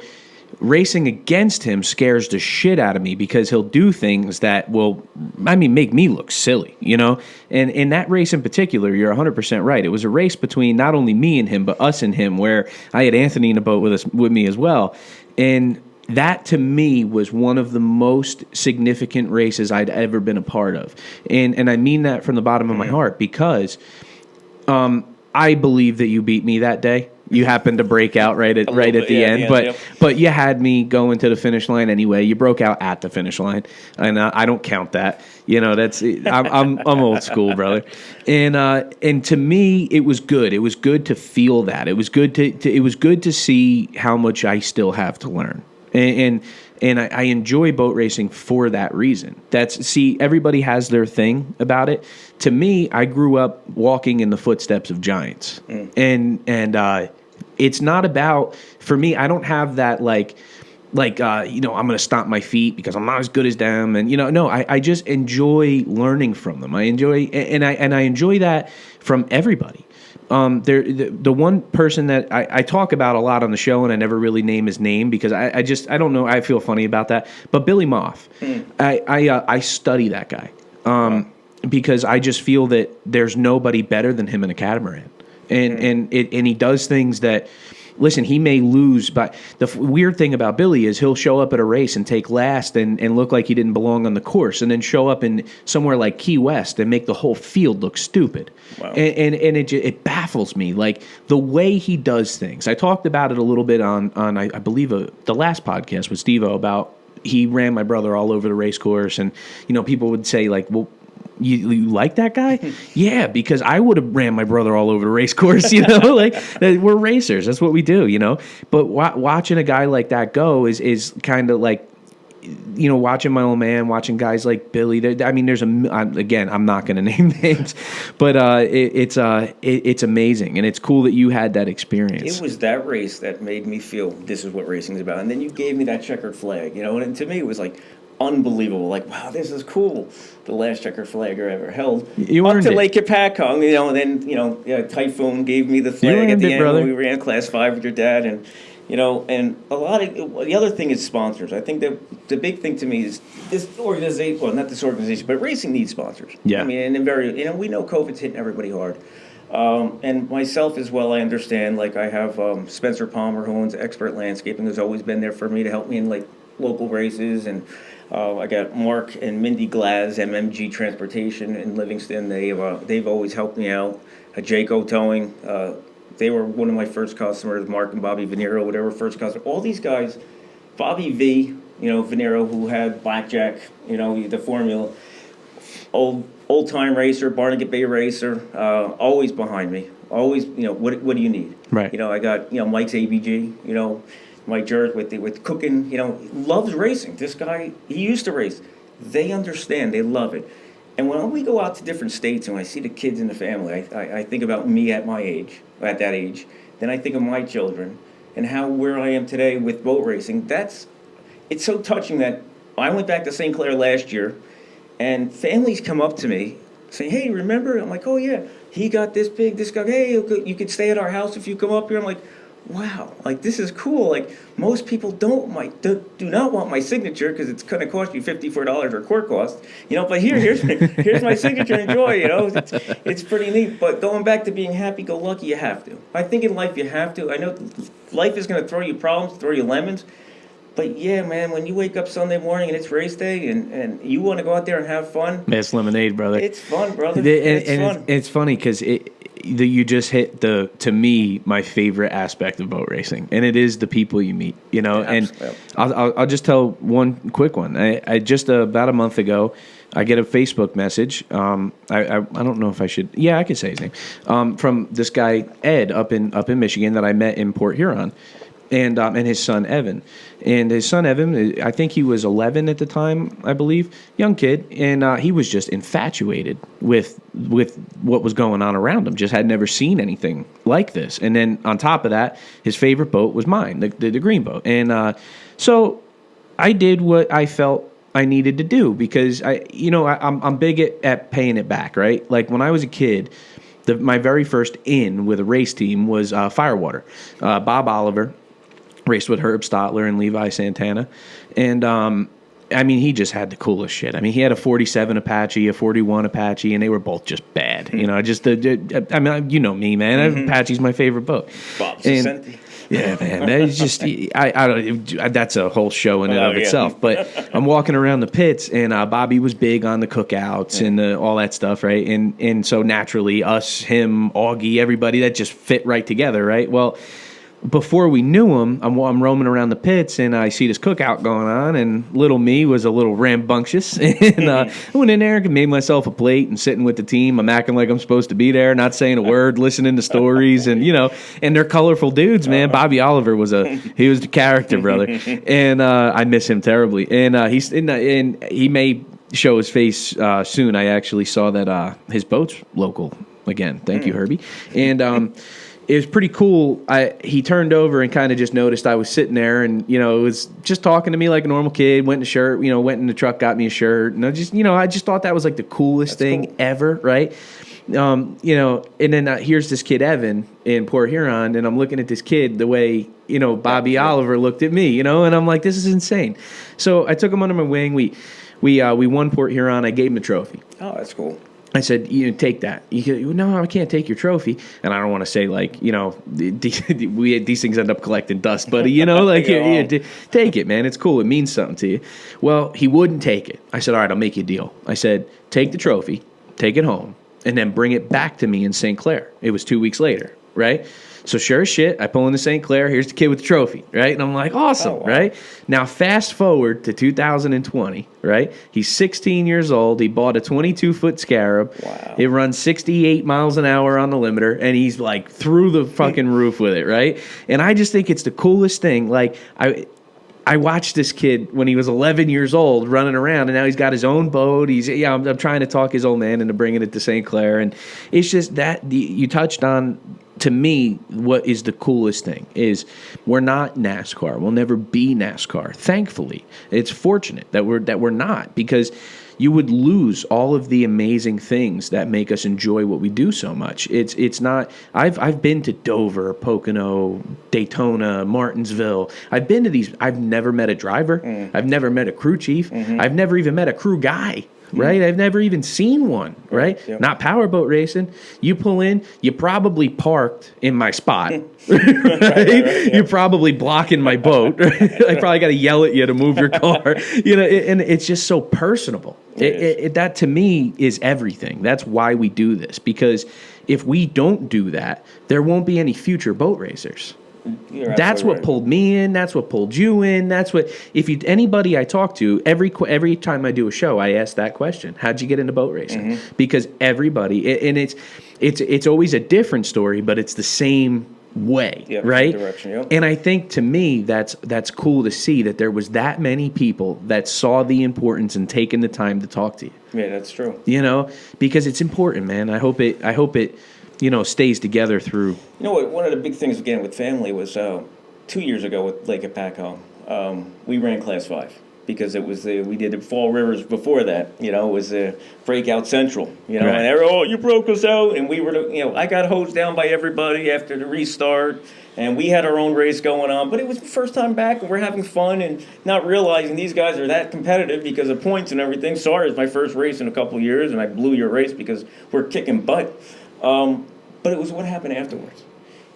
racing against him scares the shit out of me, because he'll do things that will, make me look silly, And in that race in particular, you're 100% right. It was a race between not only me and him, but us and him, where I had Anthony in a boat with me as well, and that, to me, was one of the most significant races I'd ever been a part of. And I mean that from the bottom of my heart, because I believe that you beat me that day. You happened to break out right at the end, but you had me going to the finish line anyway. You broke out at the finish line, and I don't count that. That's I'm old school, brother. And to me, it was good. It was good to feel that. It was good to see how much I still have to learn. And I enjoy boat racing for that reason. Everybody has their thing about it. To me, I grew up walking in the footsteps of giants, and it's not about, for me, I don't have that I'm going to stomp my feet because I'm not as good as them, and no, I just enjoy learning from them. I enjoy and I enjoy that from everybody. The one person that I talk about a lot on the show, and I never really name his name because I don't know. I feel funny about that. But Billy Moff, I study that guy because I just feel that there's nobody better than him in a catamaran, and he does things that. Listen, he may lose, but the weird thing about Billy is he'll show up at a race and take last and look like he didn't belong on the course, and then show up in somewhere like Key West and make the whole field look stupid. Wow. And it baffles me, like the way he does things. I talked about it a little bit on I believe the last podcast with Steve-O about he ran my brother all over the race course, and people would say like, well, You like that guy? Yeah, because I would have ran my brother all over the race course, like we're racers. That's what we do, But watching a guy like that go is kind of like, watching my old man, watching guys like Billy. There's again, I'm not going to name names, but it's amazing, and it's cool that you had that experience. It was that race that made me feel this is what racing is about, and then you gave me that checkered flag, and to me it was like unbelievable. Like, wow, this is cool. The last checkered flag I ever held. You up earned to it. Lake Capacong, and then, Typhoon gave me the flag at the end when we ran Class 5 with your dad, and a lot of the other thing is sponsors. I think that the big thing to me is this organization. Well, not this organization, but racing needs sponsors. Yeah. And we know COVID's hitting everybody hard. And myself as well, I understand. Like, I have Spencer Palmer, who owns Expert Landscaping, who's always been there for me to help me in like local races, and I got Mark and Mindy Glaz, MMG Transportation in Livingston. They've always helped me out. Jayco Towing, they were one of my first customers. Mark and Bobby Venero, whatever first customer. All these guys, Bobby V, Venero, who had Blackjack, the Formula, old time racer, Barnegat Bay racer, always behind me. Always, what do you need? Right. I got Mike's ABG, Mike Jers with cooking, loves racing. This guy, he used to race. They understand. They love it. And when we go out to different states and I see the kids in the family, I think about me at that age. Then I think of my children and where I am today with boat racing. It's so touching that I went back to St. Clair last year, and families come up to me saying, hey, remember? I'm like, oh, yeah, he got this big, this guy, hey, you could stay at our house if you come up here. I'm like, wow, like this is cool. Like most people do not want my signature because it's going to cost you $54 or court cost, But here's my signature. Enjoy, it's pretty neat. But going back to being happy-go-lucky, you have to. I think in life you have to. I know life is going to throw you problems, throw you lemons. But yeah, man, when you wake up Sunday morning and it's race day and you want to go out there and have fun, It's lemonade, brother. it's fun, brother. It's fun. It's funny because you just hit to me, my favorite aspect of boat racing, and it is the people you meet, Yeah, and absolutely. I'll just tell one quick one. I just about a month ago, I get a Facebook message. I don't know if I should. Yeah, I could say his name. From this guy Ed up in Michigan that I met in Port Huron. And his son Evan, I think he was 11 at the time, I believe, young kid, and he was just infatuated with what was going on around him. Just had never seen anything like this. And then on top of that, his favorite boat was mine, the green boat. And so I did what I felt I needed to do because I'm big at paying it back, right? Like when I was a kid. My very first in with a race team was Firewater. Bob Oliver raced with Herb Stotler and Levi Santana. And, he just had the coolest shit. He had a 47 Apache, a 41 Apache, and they were both just bad. You know me, man. Apache's my favorite boat. Bob's and, yeah, man. That's just I don't. That's a whole show in and of itself. But I'm walking around the pits, and Bobby was big on the cookouts and all that stuff, right? And so naturally, us, him, Augie, everybody that just fit right together, right? Well, before we knew him, I'm roaming around the pits, and I see this cookout going on, and little me was a little rambunctious, and I went in there and made myself a plate and sitting with the team. I'm acting like I'm supposed to be there, not saying a word, listening to stories, and and they're colorful dudes, man. Bobby Oliver was the character, brother, and I miss him terribly, and he may show his face soon. I actually saw that his boat's local again. Thank you, Herbie, and. It was pretty cool. He turned over and kind of just noticed I was sitting there, and it was just talking to me like a normal kid. Went in the shirt, went in the truck, got me a shirt, and I just thought that was like the coolest thing ever, right? And then here's this kid Evan in Port Huron, and I'm looking at this kid the way Bobby Oliver looked at me, and I'm like, this is insane. So I took him under my wing. We won Port Huron. I gave him a trophy. Oh, that's cool. I said, take that. No, I can't take your trophy. And I don't want to say these things end up collecting dust, buddy. Take it, man. It's cool. It means something to you. Well, he wouldn't take it. I said, all right, I'll make you a deal. I said, take the trophy, take it home, and then bring it back to me in St. Clair. It was 2 weeks later, right? So sure as shit, I pull into St. Clair. Here's the kid with the trophy, right? And I'm like, awesome, right? Now fast forward to 2020, right? He's 16 years old. He bought a 22-foot Scarab. Wow. It runs 68 miles an hour on the limiter, and he's like through the fucking roof with it, right? And I just think it's the coolest thing. Like I watched this kid when he was 11 years old running around, and now he's got his own boat. I'm trying to talk his old man into bringing it to St. Clair, and it's just that you touched on. To me, what is the coolest thing is we're not NASCAR. We'll never be NASCAR. Thankfully, it's fortunate that we're not, because you would lose all of the amazing things that make us enjoy what we do so much. It's not. I've been to Dover, Pocono, Daytona, Martinsville. I've been to these. I've never met a driver. I've never met a crew chief. I've never even met a crew guy. Right? I've never even seen one, right? Yep. Not powerboat racing. You pull in, you probably parked in my spot, right? Right. You're probably blocking my boat. Right? I probably got to yell at you to move your car, and it's just so personable. That to me is everything. That's why we do this, because if we don't do that, there won't be any future boat racers. That's what pulled me in. That's what pulled you in. That's what anybody I talk to, every time I do a show, I ask that question: how'd you get into boat racing? Because everybody, and it's always a different story, but it's the same way, right? Direction, yep. And I think to me that's cool to see that there was that many people that saw the importance and taking the time to talk to you. Yeah, that's true. Because it's important, man. I hope it stays together through. One of the big things, again, with family was 2 years ago with Lake Apaco. We ran Class 5. because it was we did the Fall Rivers before that. It was Breakout Central. Right. And you broke us out, and we were I got hosed down by everybody after the restart, and we had our own race going on. But it was the first time back, and we're having fun and not realizing these guys are that competitive because of points and everything. Sorry, it's my first race in a couple of years, and I blew your race because we're kicking butt. But it was what happened afterwards.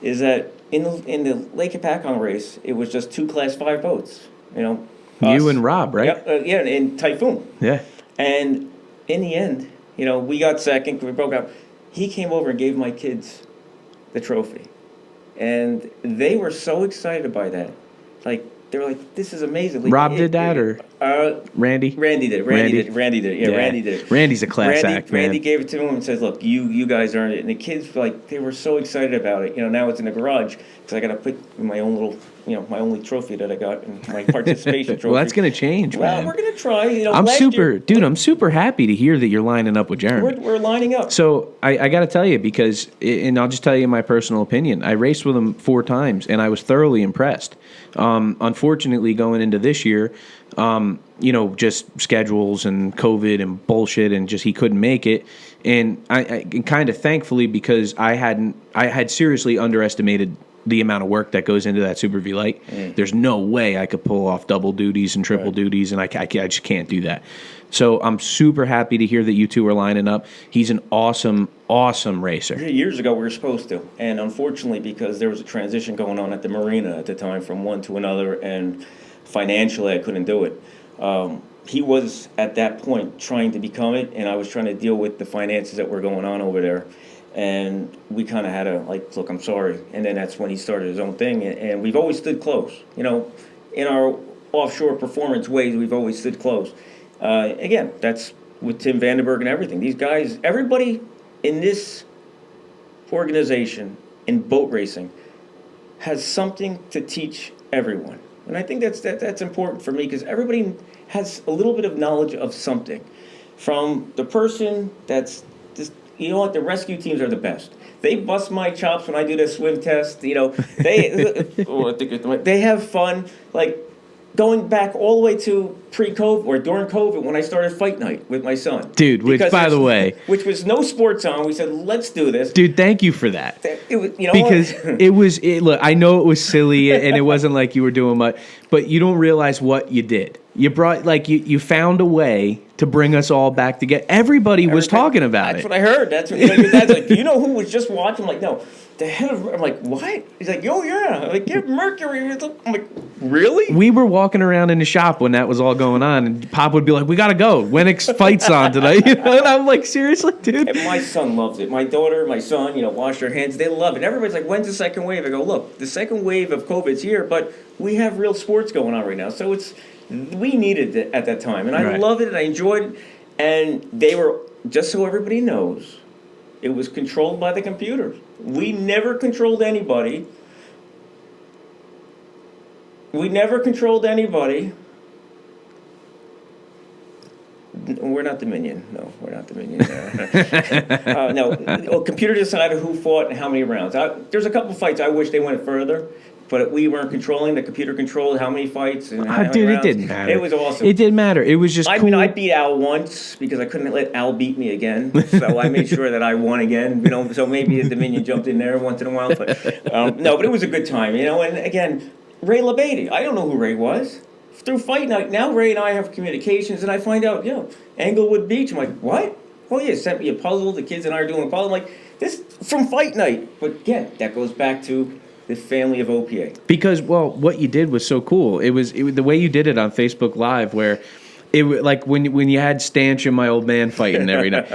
Is that in the Lake Hopatcong race, it was just 2 Class 5 boats. You and Rob, right? Yeah, and Typhoon. Yeah. And in the end, we got second. We broke up. He came over and gave my kids the trophy, and they were so excited by that. Like they were like, "This is amazing." Like, Rob did that, or Randy? Randy did. Randy did. Yeah, Randy did it. Randy's a class act, man. Randy gave it to him and says, "Look, you guys earned it." And the kids they were so excited about it. Now it's in the garage because I got to put my own little, my only trophy that I got in my participation trophy. Well, that's gonna change, man. Well, we're gonna try. I'm super happy to hear that you're lining up with Jeremy. We're lining up. So I got to tell you, because, and I'll just tell you my personal opinion. I raced with him 4 times, and I was thoroughly impressed. Unfortunately, going into this year, just schedules and COVID and bullshit, and just he couldn't make it. And I kind of thankfully, because I had seriously underestimated the amount of work that goes into that Super V Light. There's no way I could pull off double duties and triple duties, and I just can't do that. So I'm super happy to hear that you two are lining up. He's an awesome, awesome racer. Years ago, we were supposed to, and unfortunately, because there was a transition going on at the marina at the time from one to another, and financially I couldn't do it. He was at that point trying to become it, and I was trying to deal with the finances that were going on over there. And we kind of had to, look, I'm sorry. And then that's when he started his own thing. And we've always stood close. In our offshore performance ways, we've always stood close. Again, that's with Tim Vandenberg and everything. These guys, everybody in this organization in boat racing has something to teach everyone. And I think that's important for me, because everybody has a little bit of knowledge of something. From the person that's just, the rescue teams are the best. They bust my chops when I do the swim test. They have fun. Going back all the way to pre-COVID or during COVID when I started Fight Night with my son. Dude, which was no sports on. We said, let's do this. Dude, thank you for that. Because look, I know it was silly and it wasn't like you were doing much, but you don't realize what you did. You brought, you found a way to bring us all back together. Everybody was talking about it. That's what I heard. That's what your dad's like, do you know who was just watching? I'm like, no. The head of, I'm like, what? He's like, oh yeah. I'm like, get Mercury. I'm like, really? We were walking around in the shop when that was all going on, and Pop would be like, we gotta go. Wnek fight's on tonight. And I'm like, seriously, dude? And my son loves it. My daughter, my son, wash their hands. They love it. Everybody's like, when's the second wave? I go, look, the second wave of COVID's here, but we have real sports going on right now. So we needed it at that time. And I love it, and I enjoyed it. And they were, just so everybody knows, it was controlled by the computers. We never controlled anybody. We're not Dominion. No, we're not Dominion. No, computer decided who fought and how many rounds. There's a couple fights I wish they went further, but we weren't controlling. The computer controlled how many fights and how many rounds. It didn't matter. It was awesome. It didn't matter. It was just cool. I mean, I beat Al once because I couldn't let Al beat me again. So I made sure that I won again. So maybe the Dominion jumped in there once in a while. But no, but it was a good time. And again, Ray LaBeatty. I don't know who Ray was. Through Fight Night, now Ray and I have communications, and I find out, Englewood Beach. I'm like, what? Oh yeah, sent me a puzzle. The kids and I are doing a puzzle. I'm like, this from Fight Night. But again, that goes back to the family of OPA. Because, what you did was so cool. It was the way you did it on Facebook Live, where it like when you had Stanch and my old man fighting every night.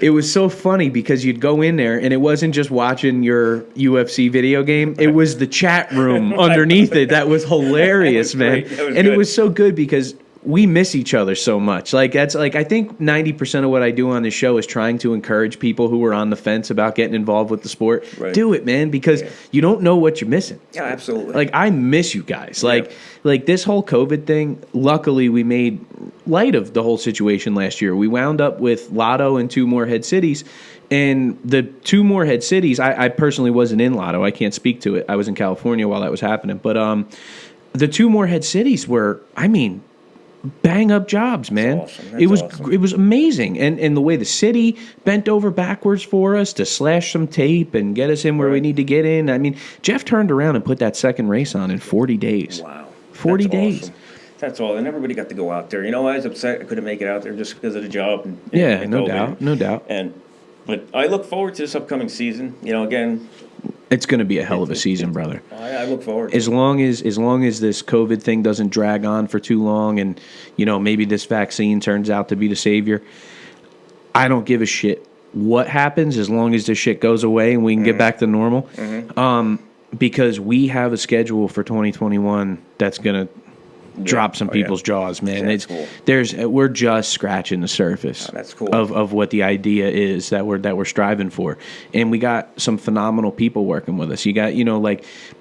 It was so funny because you'd go in there and it wasn't just watching your UFC video game. It was the chat room underneath it. That was hilarious, man. It was so good because we miss each other so much. I think 90% of what I do on this show is trying to encourage people who are on the fence about getting involved with the sport. Right. Do it, man, because you don't know what you're missing. Yeah, absolutely. I miss you guys. Like this whole COVID thing, luckily we made light of the whole situation last year. We wound up with Lotto and 2 Morehead cities. And the 2 Morehead cities, I personally wasn't in Lotto. I can't speak to it. I was in California while that was happening. But the 2 Morehead cities were, bang up jobs, man. awesome. That's awesome. It was amazing, and the way the city bent over backwards for us to slash some tape and get us in where we Right. need to get in. I mean, Jeff turned around and put that second race on in 40 days. Wow. 40 That's days. awesome. That's all. And everybody got to go out there. You know, I was upset I couldn't make it out there just because of the job. And No COVID. doubt, no doubt. But I look forward to this upcoming season. You know, again, It's going to be a hell of a season, brother. I look forward to As long as this COVID thing doesn't drag on for too long, and maybe this vaccine turns out to be the savior, I don't give a shit what happens as long as this shit goes away and we can get back to normal. Because we have a schedule for 2021 that's gonna drop some people's jaws, man. That's cool. We're just scratching the surface. That's cool. Of what the idea is that we're striving for, and we got some phenomenal people working with us. You got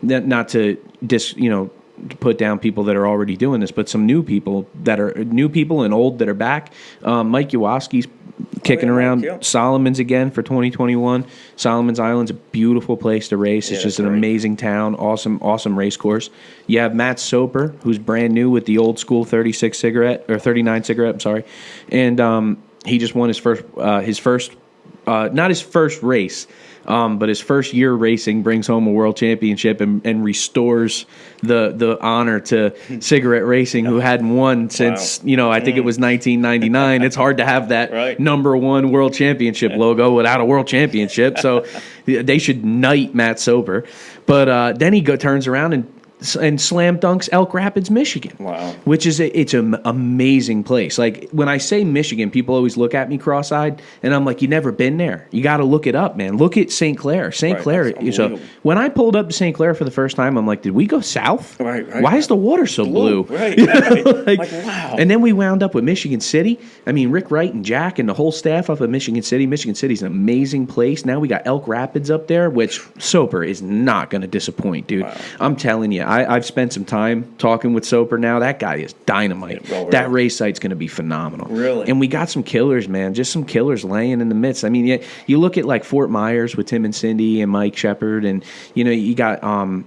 not to put down people that are already doing this, but some new people and old that are back. Mike Yawoski's kicking around. Mike, yeah. Solomon's again for 2021. Solomon's Island's a beautiful place to race. It's just an amazing town. Awesome race course. You have Matt Soper, who's brand new with the old school 39 cigarette. I'm sorry, and he just won his first not his first race. But his first year racing brings home a world championship and restores the honor to cigarette racing, who hadn't won since, I think it was 1999. It's hard to have that Right. number one world championship logo without a world championship. So they should knight Matt Soper. But then he turns around and slam dunks Elk Rapids, Michigan. Wow. Which is it's an amazing place. Like, when I say Michigan, people always look at me cross-eyed, and I'm like, you never been there. You got to look it up, man. Look at St. Clair. St. Right, Clair. that's So unbelievable. when I pulled up to St. Clair for the first time, I'm like, did we go south? Right. Why is the water so blue? Right. Like, wow. And then we wound up with Michigan City. I mean, Rick Wright and Jack and the whole staff up at Michigan City. Michigan City's an amazing place. Now we got Elk Rapids up there, which Soper is not going to disappoint, dude. Wow. I'm telling you, I've spent some time talking with Soper now. That guy is dynamite. Yeah, well, that really. race site's going to be phenomenal. Really? And we got some killers, man. Just some killers laying in the midst. I mean, you look at like Fort Myers with Tim and Cindy and Mike Shepard, and you got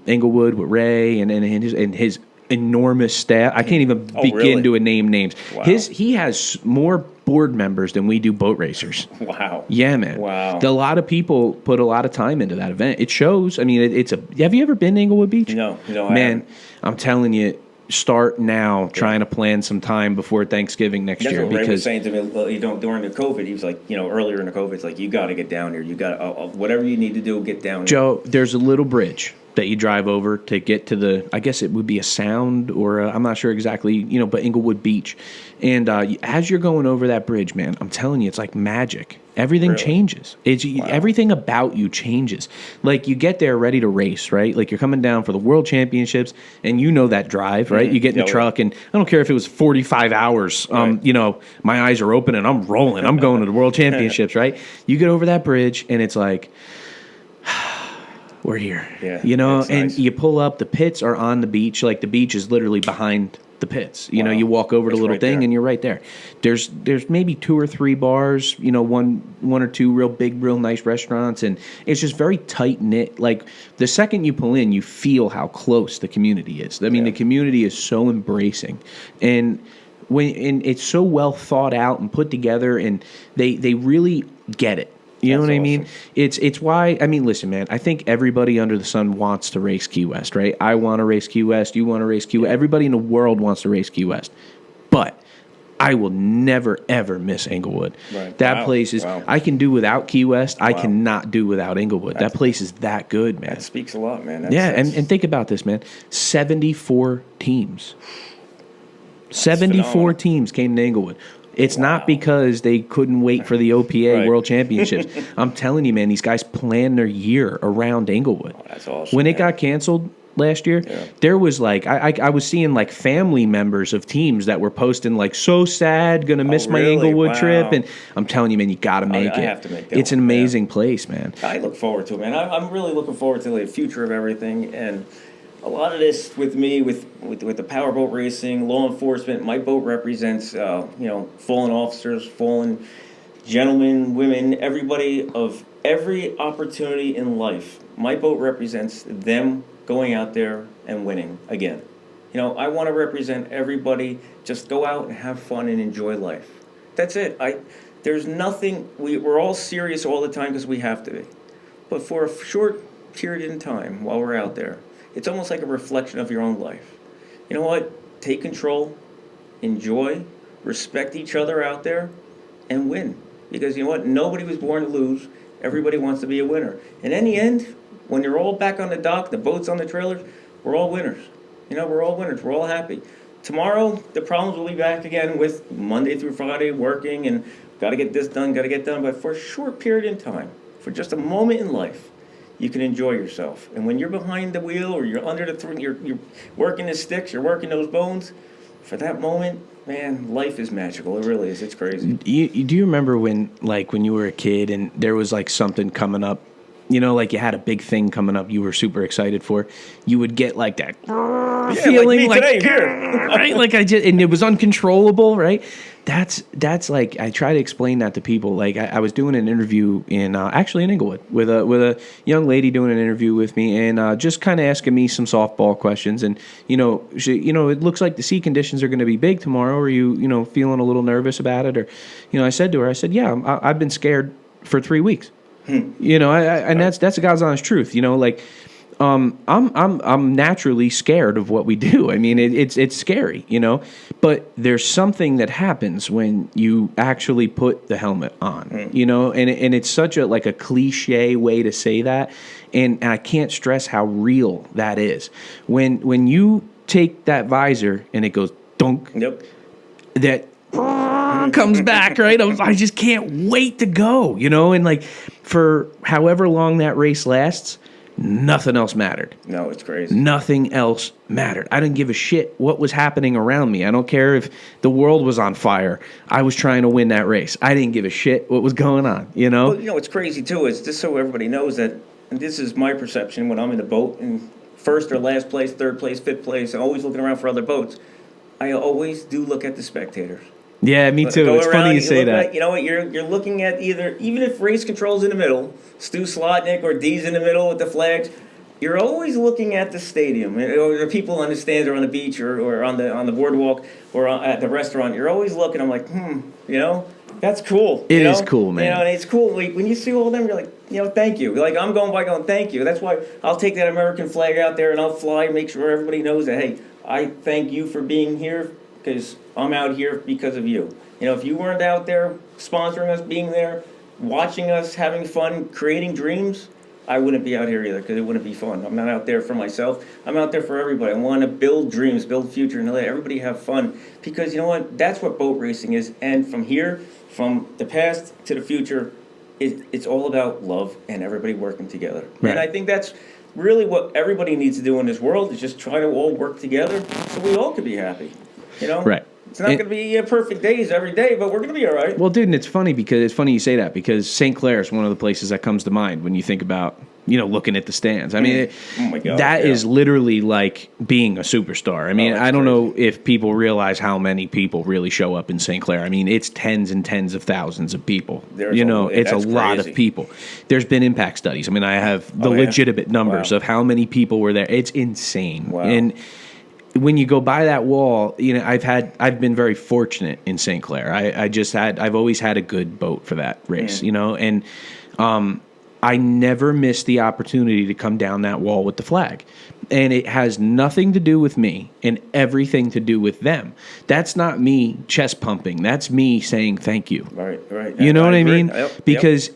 Englewood with Ray and his enormous staff. I can't even begin really? to name names. Wow. He has more board members than we do boat racers. Wow. Yeah, man. Wow. A lot of people put a lot of time into that event. It shows. I mean, have you ever been to Englewood Beach? No, I Man, haven't. I'm telling you, start now trying to plan some time before Thanksgiving next That's year, what Ray was because saying to me. During the COVID, he was like, earlier in the COVID, it's like, you got to get down here. You got whatever you need to do, get down here. Joe, there's a little bridge that you drive over to get to I guess it would be a sound or I'm not sure exactly, but Englewood Beach. And as you're going over that bridge, man, I'm telling you, it's like magic. Everything Really? changes. Everything about you changes. Like, you get there ready to race, right? Like, you're coming down for the World Championships, and that drive, right? You get in the truck, and I don't care if it was 45 hours. Right. My eyes are open and I'm rolling. I'm going to the World Championships, right? You get over that bridge, and it's like, we're here. Yeah, and that's nice. you pull up. The pits are on the beach. Like, the beach is literally behind the pits. You walk over the It's little right thing, there. and you're right there. There's maybe 2 or 3 bars. One or two real nice restaurants, and it's just very tight knit. Like, the second you pull in, you feel how close the community is. I mean, Yeah. the community is so embracing, and it's so well thought out and put together, and they really get it. You know That's what I mean? awesome. It's why, I mean, listen, man, I think everybody under the sun wants to race Key West, right? I want to race Key West. You want to race Key West. Everybody in the world wants to race Key West. But I will never, ever miss Englewood. Right. That Wow. place is, Wow. I can do without Key West. I cannot do without Englewood. That place is that good, man. That speaks a lot, man. And think about this, man. 74 teams. 74 phenomenal. teams came to Englewood. It's not because they couldn't wait for the OPA Right. World Championships. I'm telling you, man, these guys planned their year around Englewood. That's awesome. When it man. got canceled last year, there was like, I was seeing like family members of teams that were posting like, so sad, gonna miss my really? Englewood Wow. trip. And I'm telling you, man, you gotta make I it. have to make that It's an one, yeah. amazing place, man. I look forward to it, man. I'm really looking forward to the future of everything, and a lot of this with me, with the powerboat racing, law enforcement. My boat represents, fallen officers, fallen gentlemen, women, everybody of every opportunity in life. My boat represents them going out there and winning again. I want to represent everybody. Just go out and have fun and enjoy life. That's it. There's nothing, we're all serious all the time because we have to be. But for a short period in time while we're out there, it's almost like a reflection of your own life. You know what? Take control, enjoy, respect each other out there, and win. Because you know what? Nobody was born to lose. Everybody wants to be a winner. And in the end, when you're all back on the dock, the boats on the trailers, we're all winners. We're all winners. We're all happy. Tomorrow, the problems will be back again with Monday through Friday working and got to get this done, got to get done. But for a short period in time, for just a moment in life, you can enjoy yourself. And when you're behind the wheel or you're under the you're working the sticks, you're working those bones, for that moment, man, life is magical. It really is. It's crazy. Do you remember when you were a kid and there was like something coming up? Like you had a big thing coming up you were super excited for. You would get like that feeling like me today, here. Right? Like and it was uncontrollable, right? That's like, I try to explain that to people. Like I was doing an interview actually in Inglewood with a young lady doing an interview with me and just kind of asking me some softball questions. And, it looks like the sea conditions are going to be big tomorrow. Are you feeling a little nervous about it? Or, I said to her, yeah, I've been scared for 3 weeks. And that's the God's honest truth. I'm naturally scared of what we do. I mean, it's scary, but there's something that happens when you actually put the helmet on, and it's such a cliche way to say that. And I can't stress how real that is. When you take that visor and it goes dunk, yep. That comes back, right? I just can't wait to go, and for however long that race lasts, nothing else mattered. No, it's crazy. Nothing else mattered. I didn't give a shit what was happening around me. I don't care if the world was on fire. I was trying to win that race. I didn't give a shit what was going on, Well, what's crazy too is, just so everybody knows that, and this is my perception when I'm in the boat and first or last place, third place, fifth place, I'm always looking around for other boats. I always do look at the spectators. Yeah, me too. It's funny you say that. You're looking at even if race control's in the middle, Stu Slotnick or D's in the middle with the flags, you're always looking at the stadium or the people on the stands or on the beach or on the boardwalk or at the restaurant. You're always looking. I'm like, that's cool. It is cool, man. And it's cool. When you see all of them, you're like, thank you. Like, I'm going by going, thank you. That's why I'll take that American flag out there and I'll fly and make sure everybody knows that, hey, I thank you for being here because I'm out here because of you. If you weren't out there sponsoring us, being there, watching us, having fun, creating dreams, I wouldn't be out here either because it wouldn't be fun. I'm not out there for myself. I'm out there for everybody. I want to build dreams, build future, and let everybody have fun because you know what? That's what boat racing is. And from here, from the past to the future, it's all about love and everybody working together. Right. And I think that's really what everybody needs to do in this world is just try to all work together so we all can be happy. Right. It's not going to be perfect days every day, but we're going to be all right. Well, dude, and it's funny you say that because St. Clair is one of the places that comes to mind when you think about, looking at the stands. I mean, oh my God, that is literally like being a superstar. I mean, I don't know if people realize how many people really show up in St. Clair. I mean, it's tens and tens of thousands of people. It's a lot of people. There's been impact studies. I mean, I have the legitimate numbers of how many people were there. It's insane. Wow. And when you go by that wall, I've been very fortunate in St. Clair. I've always had a good boat for that race, and I never missed the opportunity to come down that wall with the flag. And it has nothing to do with me and everything to do with them. That's not me chest pumping. That's me saying thank you. Right. You know what I mean? Yep. Because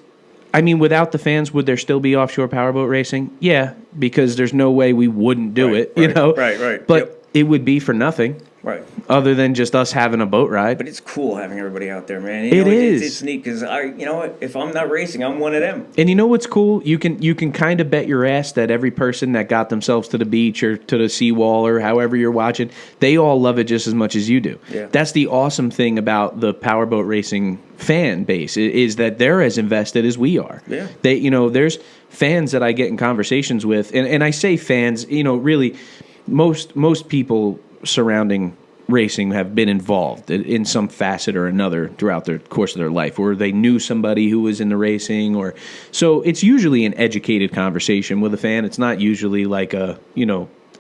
I mean, without the fans, would there still be offshore powerboat racing? Yeah, because there's no way we wouldn't do it, Right. But it would be for nothing. Right. Other than just us having a boat ride. But it's cool having everybody out there, man. It is. It's neat because if I'm not racing, I'm one of them. And you know what's cool? You can kind of bet your ass that every person that got themselves to the beach or to the seawall or however you're watching, they all love it just as much as you do. Yeah. That's the awesome thing about the powerboat racing fan base is that they're as invested as we are. Yeah. There's fans that I get in conversations with, and I say fans, really most people surrounding racing have been involved in some facet or another throughout the course of their life, or they knew somebody who was in the racing, or so it's usually an educated conversation with a fan. It's not usually like a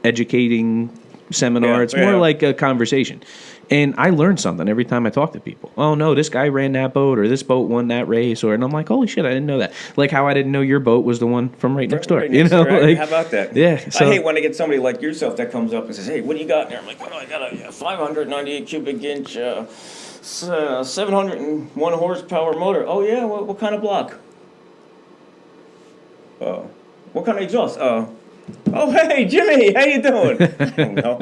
educating seminar. Yeah, It's more like a conversation. And I learn something every time I talk to people. Oh, no, this guy ran that boat, or this boat won that race. And I'm like, holy shit, I didn't know that. Like how I didn't know your boat was the one from right next door. Right next door, right? Like, How about that? Yeah. So, I hate when I get somebody like yourself that comes up and says, hey, what do you got in there? I'm like, oh, I got a 598 cubic inch, 701 horsepower motor. Oh, yeah? What kind of block? What kind of exhaust? Oh, hey, Jimmy, how you doing? I don't know.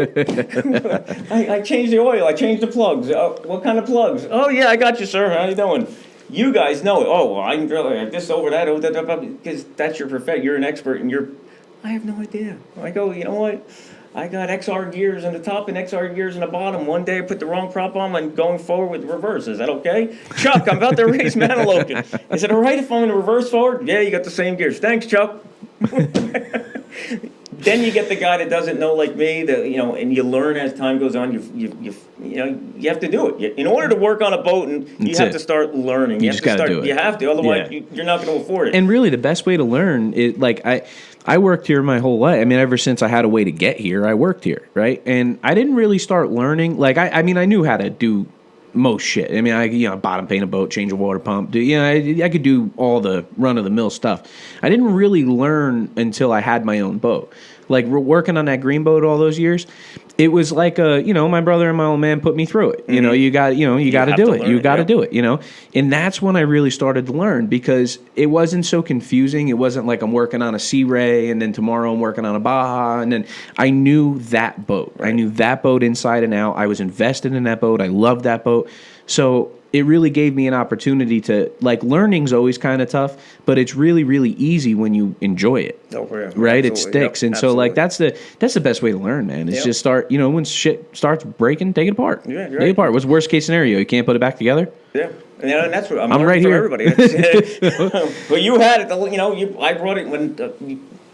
I changed the oil. I changed the plugs. What kind of plugs? Oh, yeah, I got you, sir. How you doing? You guys know it. Oh, well, I can drill this over that, because that's your profession. You're an expert, and I have no idea. I go, you know what? I got XR gears in the top and XR gears in the bottom. One day I put the wrong prop on and going forward with reverse. Is that okay? Chuck, I'm about to race Manilokin. Is it all right if I'm in reverse forward? Yeah, you got the same gears. Thanks, Chuck. Then you get the guy that doesn't know, like me, and you learn as time goes on. You have to do it. In order to work on a boat, and you have to start learning. You just got to do it. You have to, otherwise you're not going to afford it. And really, the best way to learn is like I worked here my whole life. I mean, ever since I had a way to get here, I worked here, right? And I didn't really start learning. Like I mean, I knew how to do most shit. I mean, bottom paint a boat, change a water pump. I could do all the run of the mill stuff. I didn't really learn until I had my own boat. Like working on that green boat all those years, it was like my brother and my old man put me through it. You got to do it. You got to do it. And that's when I really started to learn, because it wasn't so confusing. It wasn't like I'm working on a Sea Ray and then tomorrow I'm working on a Baja, and then I knew that boat. Right. I knew that boat inside and out. I was invested in that boat. I loved that boat. So it really gave me an opportunity to, like, learning's always kind of tough, but it's really, really easy when you enjoy it. Oh, yeah. Right? Absolutely. It sticks. Yep, And absolutely. so, like, that's the best way to learn, man. Is just start, when shit starts breaking, take it apart. Yeah, you're Take it right. apart. What's the worst case scenario? You can't put it back together? Yeah. And that's what I'm right learning from here. everybody. But you had it, I brought it when,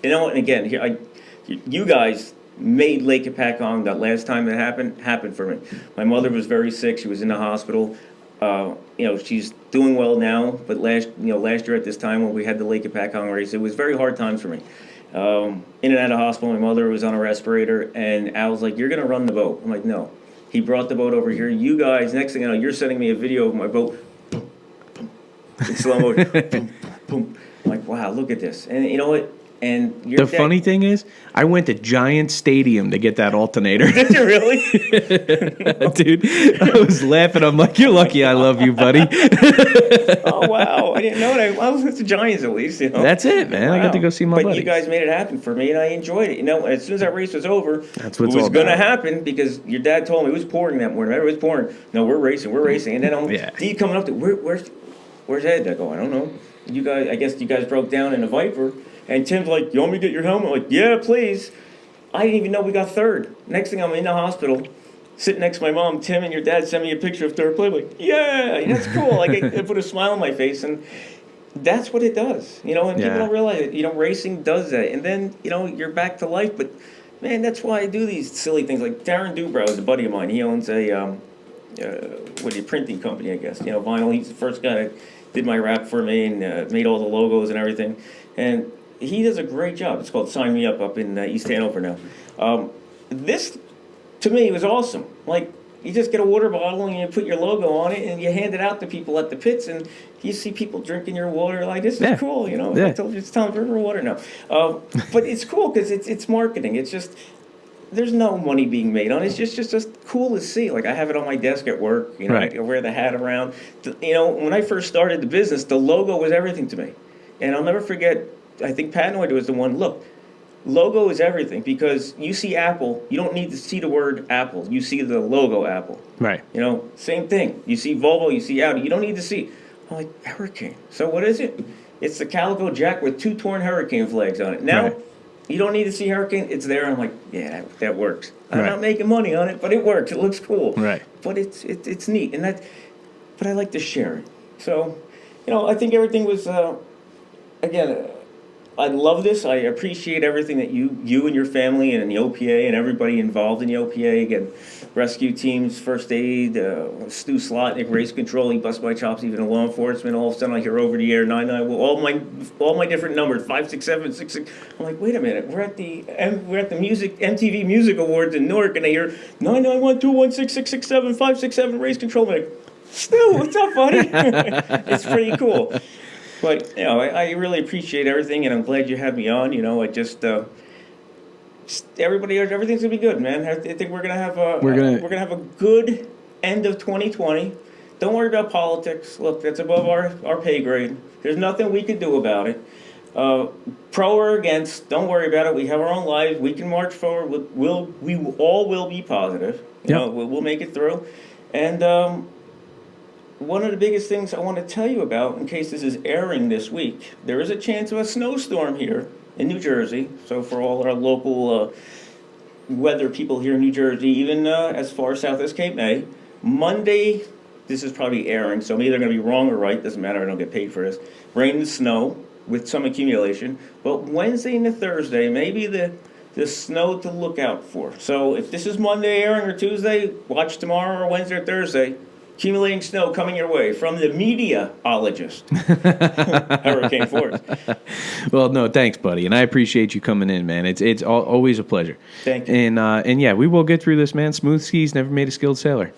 and again, you guys made Lake Apacong that last time it happened for me. My mother was very sick. She was in the hospital. She's doing well now, but last year at this time when we had the Lake Apacong race, it was very hard times for me. In and out of hospital, my mother was on a respirator, and Al was like, "You're gonna run the boat." I'm like, "No." He brought the boat over here. You guys, next thing you know, you're sending me a video of my boat, boom, boom, in slow motion, boom, boom. I'm like, wow, look at this. And you know what? And The funny thing is, I went to Giant Stadium to get that alternator. Did you really? Dude, I was laughing. I'm like, you're lucky I love you, buddy. Oh, wow. I didn't know that. Well, it's the Giants at least, That's it, man. Wow. I got to go see my But buddies. you guys made it happen for me, and I enjoyed it. As soon as that race was over, That's what it it's was all going to about. happen because your dad told me it was pouring that morning. Remember, it was pouring. No, we're racing. And then D coming up to, where's Ed? I go, I don't know. I guess you guys broke down in a Viper. And Tim's like, you want me to get your helmet? I'm like, yeah, please. I didn't even know we got third. Next thing I'm in the hospital, sitting next to my mom. Tim and your dad sent me a picture of third place. I'm like, yeah, that's cool. Like, it put a smile on my face. And that's what it does, and people don't realize it. Racing does that. And then, you're back to life. But, man, that's why I do these silly things. Like Darren Dubrow is a buddy of mine. He owns a printing company, I guess. Vinyl. He's the first guy that did my wrap for me and made all the logos and everything. And he does a great job. It's called Sign Me Up in East Hanover now. This, to me, was awesome. Like, you just get a water bottle and you put your logo on it and you hand it out to people at the pits and you see people drinking your water. Like, this is cool, I told you it's time for water now. But it's cool because it's marketing. It's just, there's no money being made on it. It's just cool to see. Like, I have it on my desk at work. I wear the hat around. When I first started the business, the logo was everything to me. And I'll never forget, I think Patnoid was the one, look, logo is everything because you see Apple, you don't need to see the word Apple. You see the logo Apple. Right. Same thing. You see Volvo, you see Audi. You don't need to see, I'm like, Hurricane. So what is it? It's the Calico Jack with 2 torn Hurricane flags on it. Now, you don't need to see Hurricane. It's there. I'm like, yeah, that works. I'm not making money on it, but it works. It looks cool. Right. But it's neat. But I like to share it. So, I think everything was, again, I love this. I appreciate everything that you and your family and the OPA and everybody involved in the OPA. Again, rescue teams, first aid, Stu Slotnick, race control. He busts my chops. Even law enforcement. All of a sudden, I hear over the air 99. All my different numbers 567 66. I'm like, wait a minute. We're at the MTV Music Awards in Newark, and I hear 991216667 race control. I'm like, Stu, what's up, buddy? It's pretty cool. But I really appreciate everything, and I'm glad you had me on. I just everything's gonna be good, man. I think we're gonna have a good end of 2020. Don't worry about politics. Look, that's above our pay grade. There's nothing we can do about it. Pro or against, don't worry about it. We have our own lives. We can march forward. We all will be positive. We'll make it through, and. One of the biggest things I want to tell you about, in case this is airing this week, there is a chance of a snowstorm here in New Jersey. So for all our local weather people here in New Jersey, even as far south as Cape May, Monday, this is probably airing, so I'm either going to be wrong or right. Doesn't matter, I don't get paid for this. Rain and snow with some accumulation. But Wednesday and Thursday, maybe the snow to look out for. So if this is Monday airing or Tuesday, watch tomorrow or Wednesday or Thursday. Accumulating snow coming your way from the meteorologist, Hurricane Force. Well, no, thanks, buddy, and I appreciate you coming in, man. It's always a pleasure. Thank you. And yeah, we will get through this, man. Smooth skis never made a skilled sailor.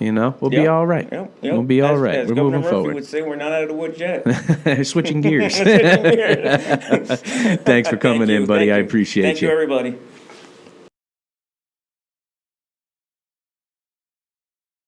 We'll be all right. We'll be all right. As We're Governor moving Murphy forward. would say, we're not out of the woods yet. Switching gears. Thanks for coming in, buddy. I appreciate you. Thank you, everybody.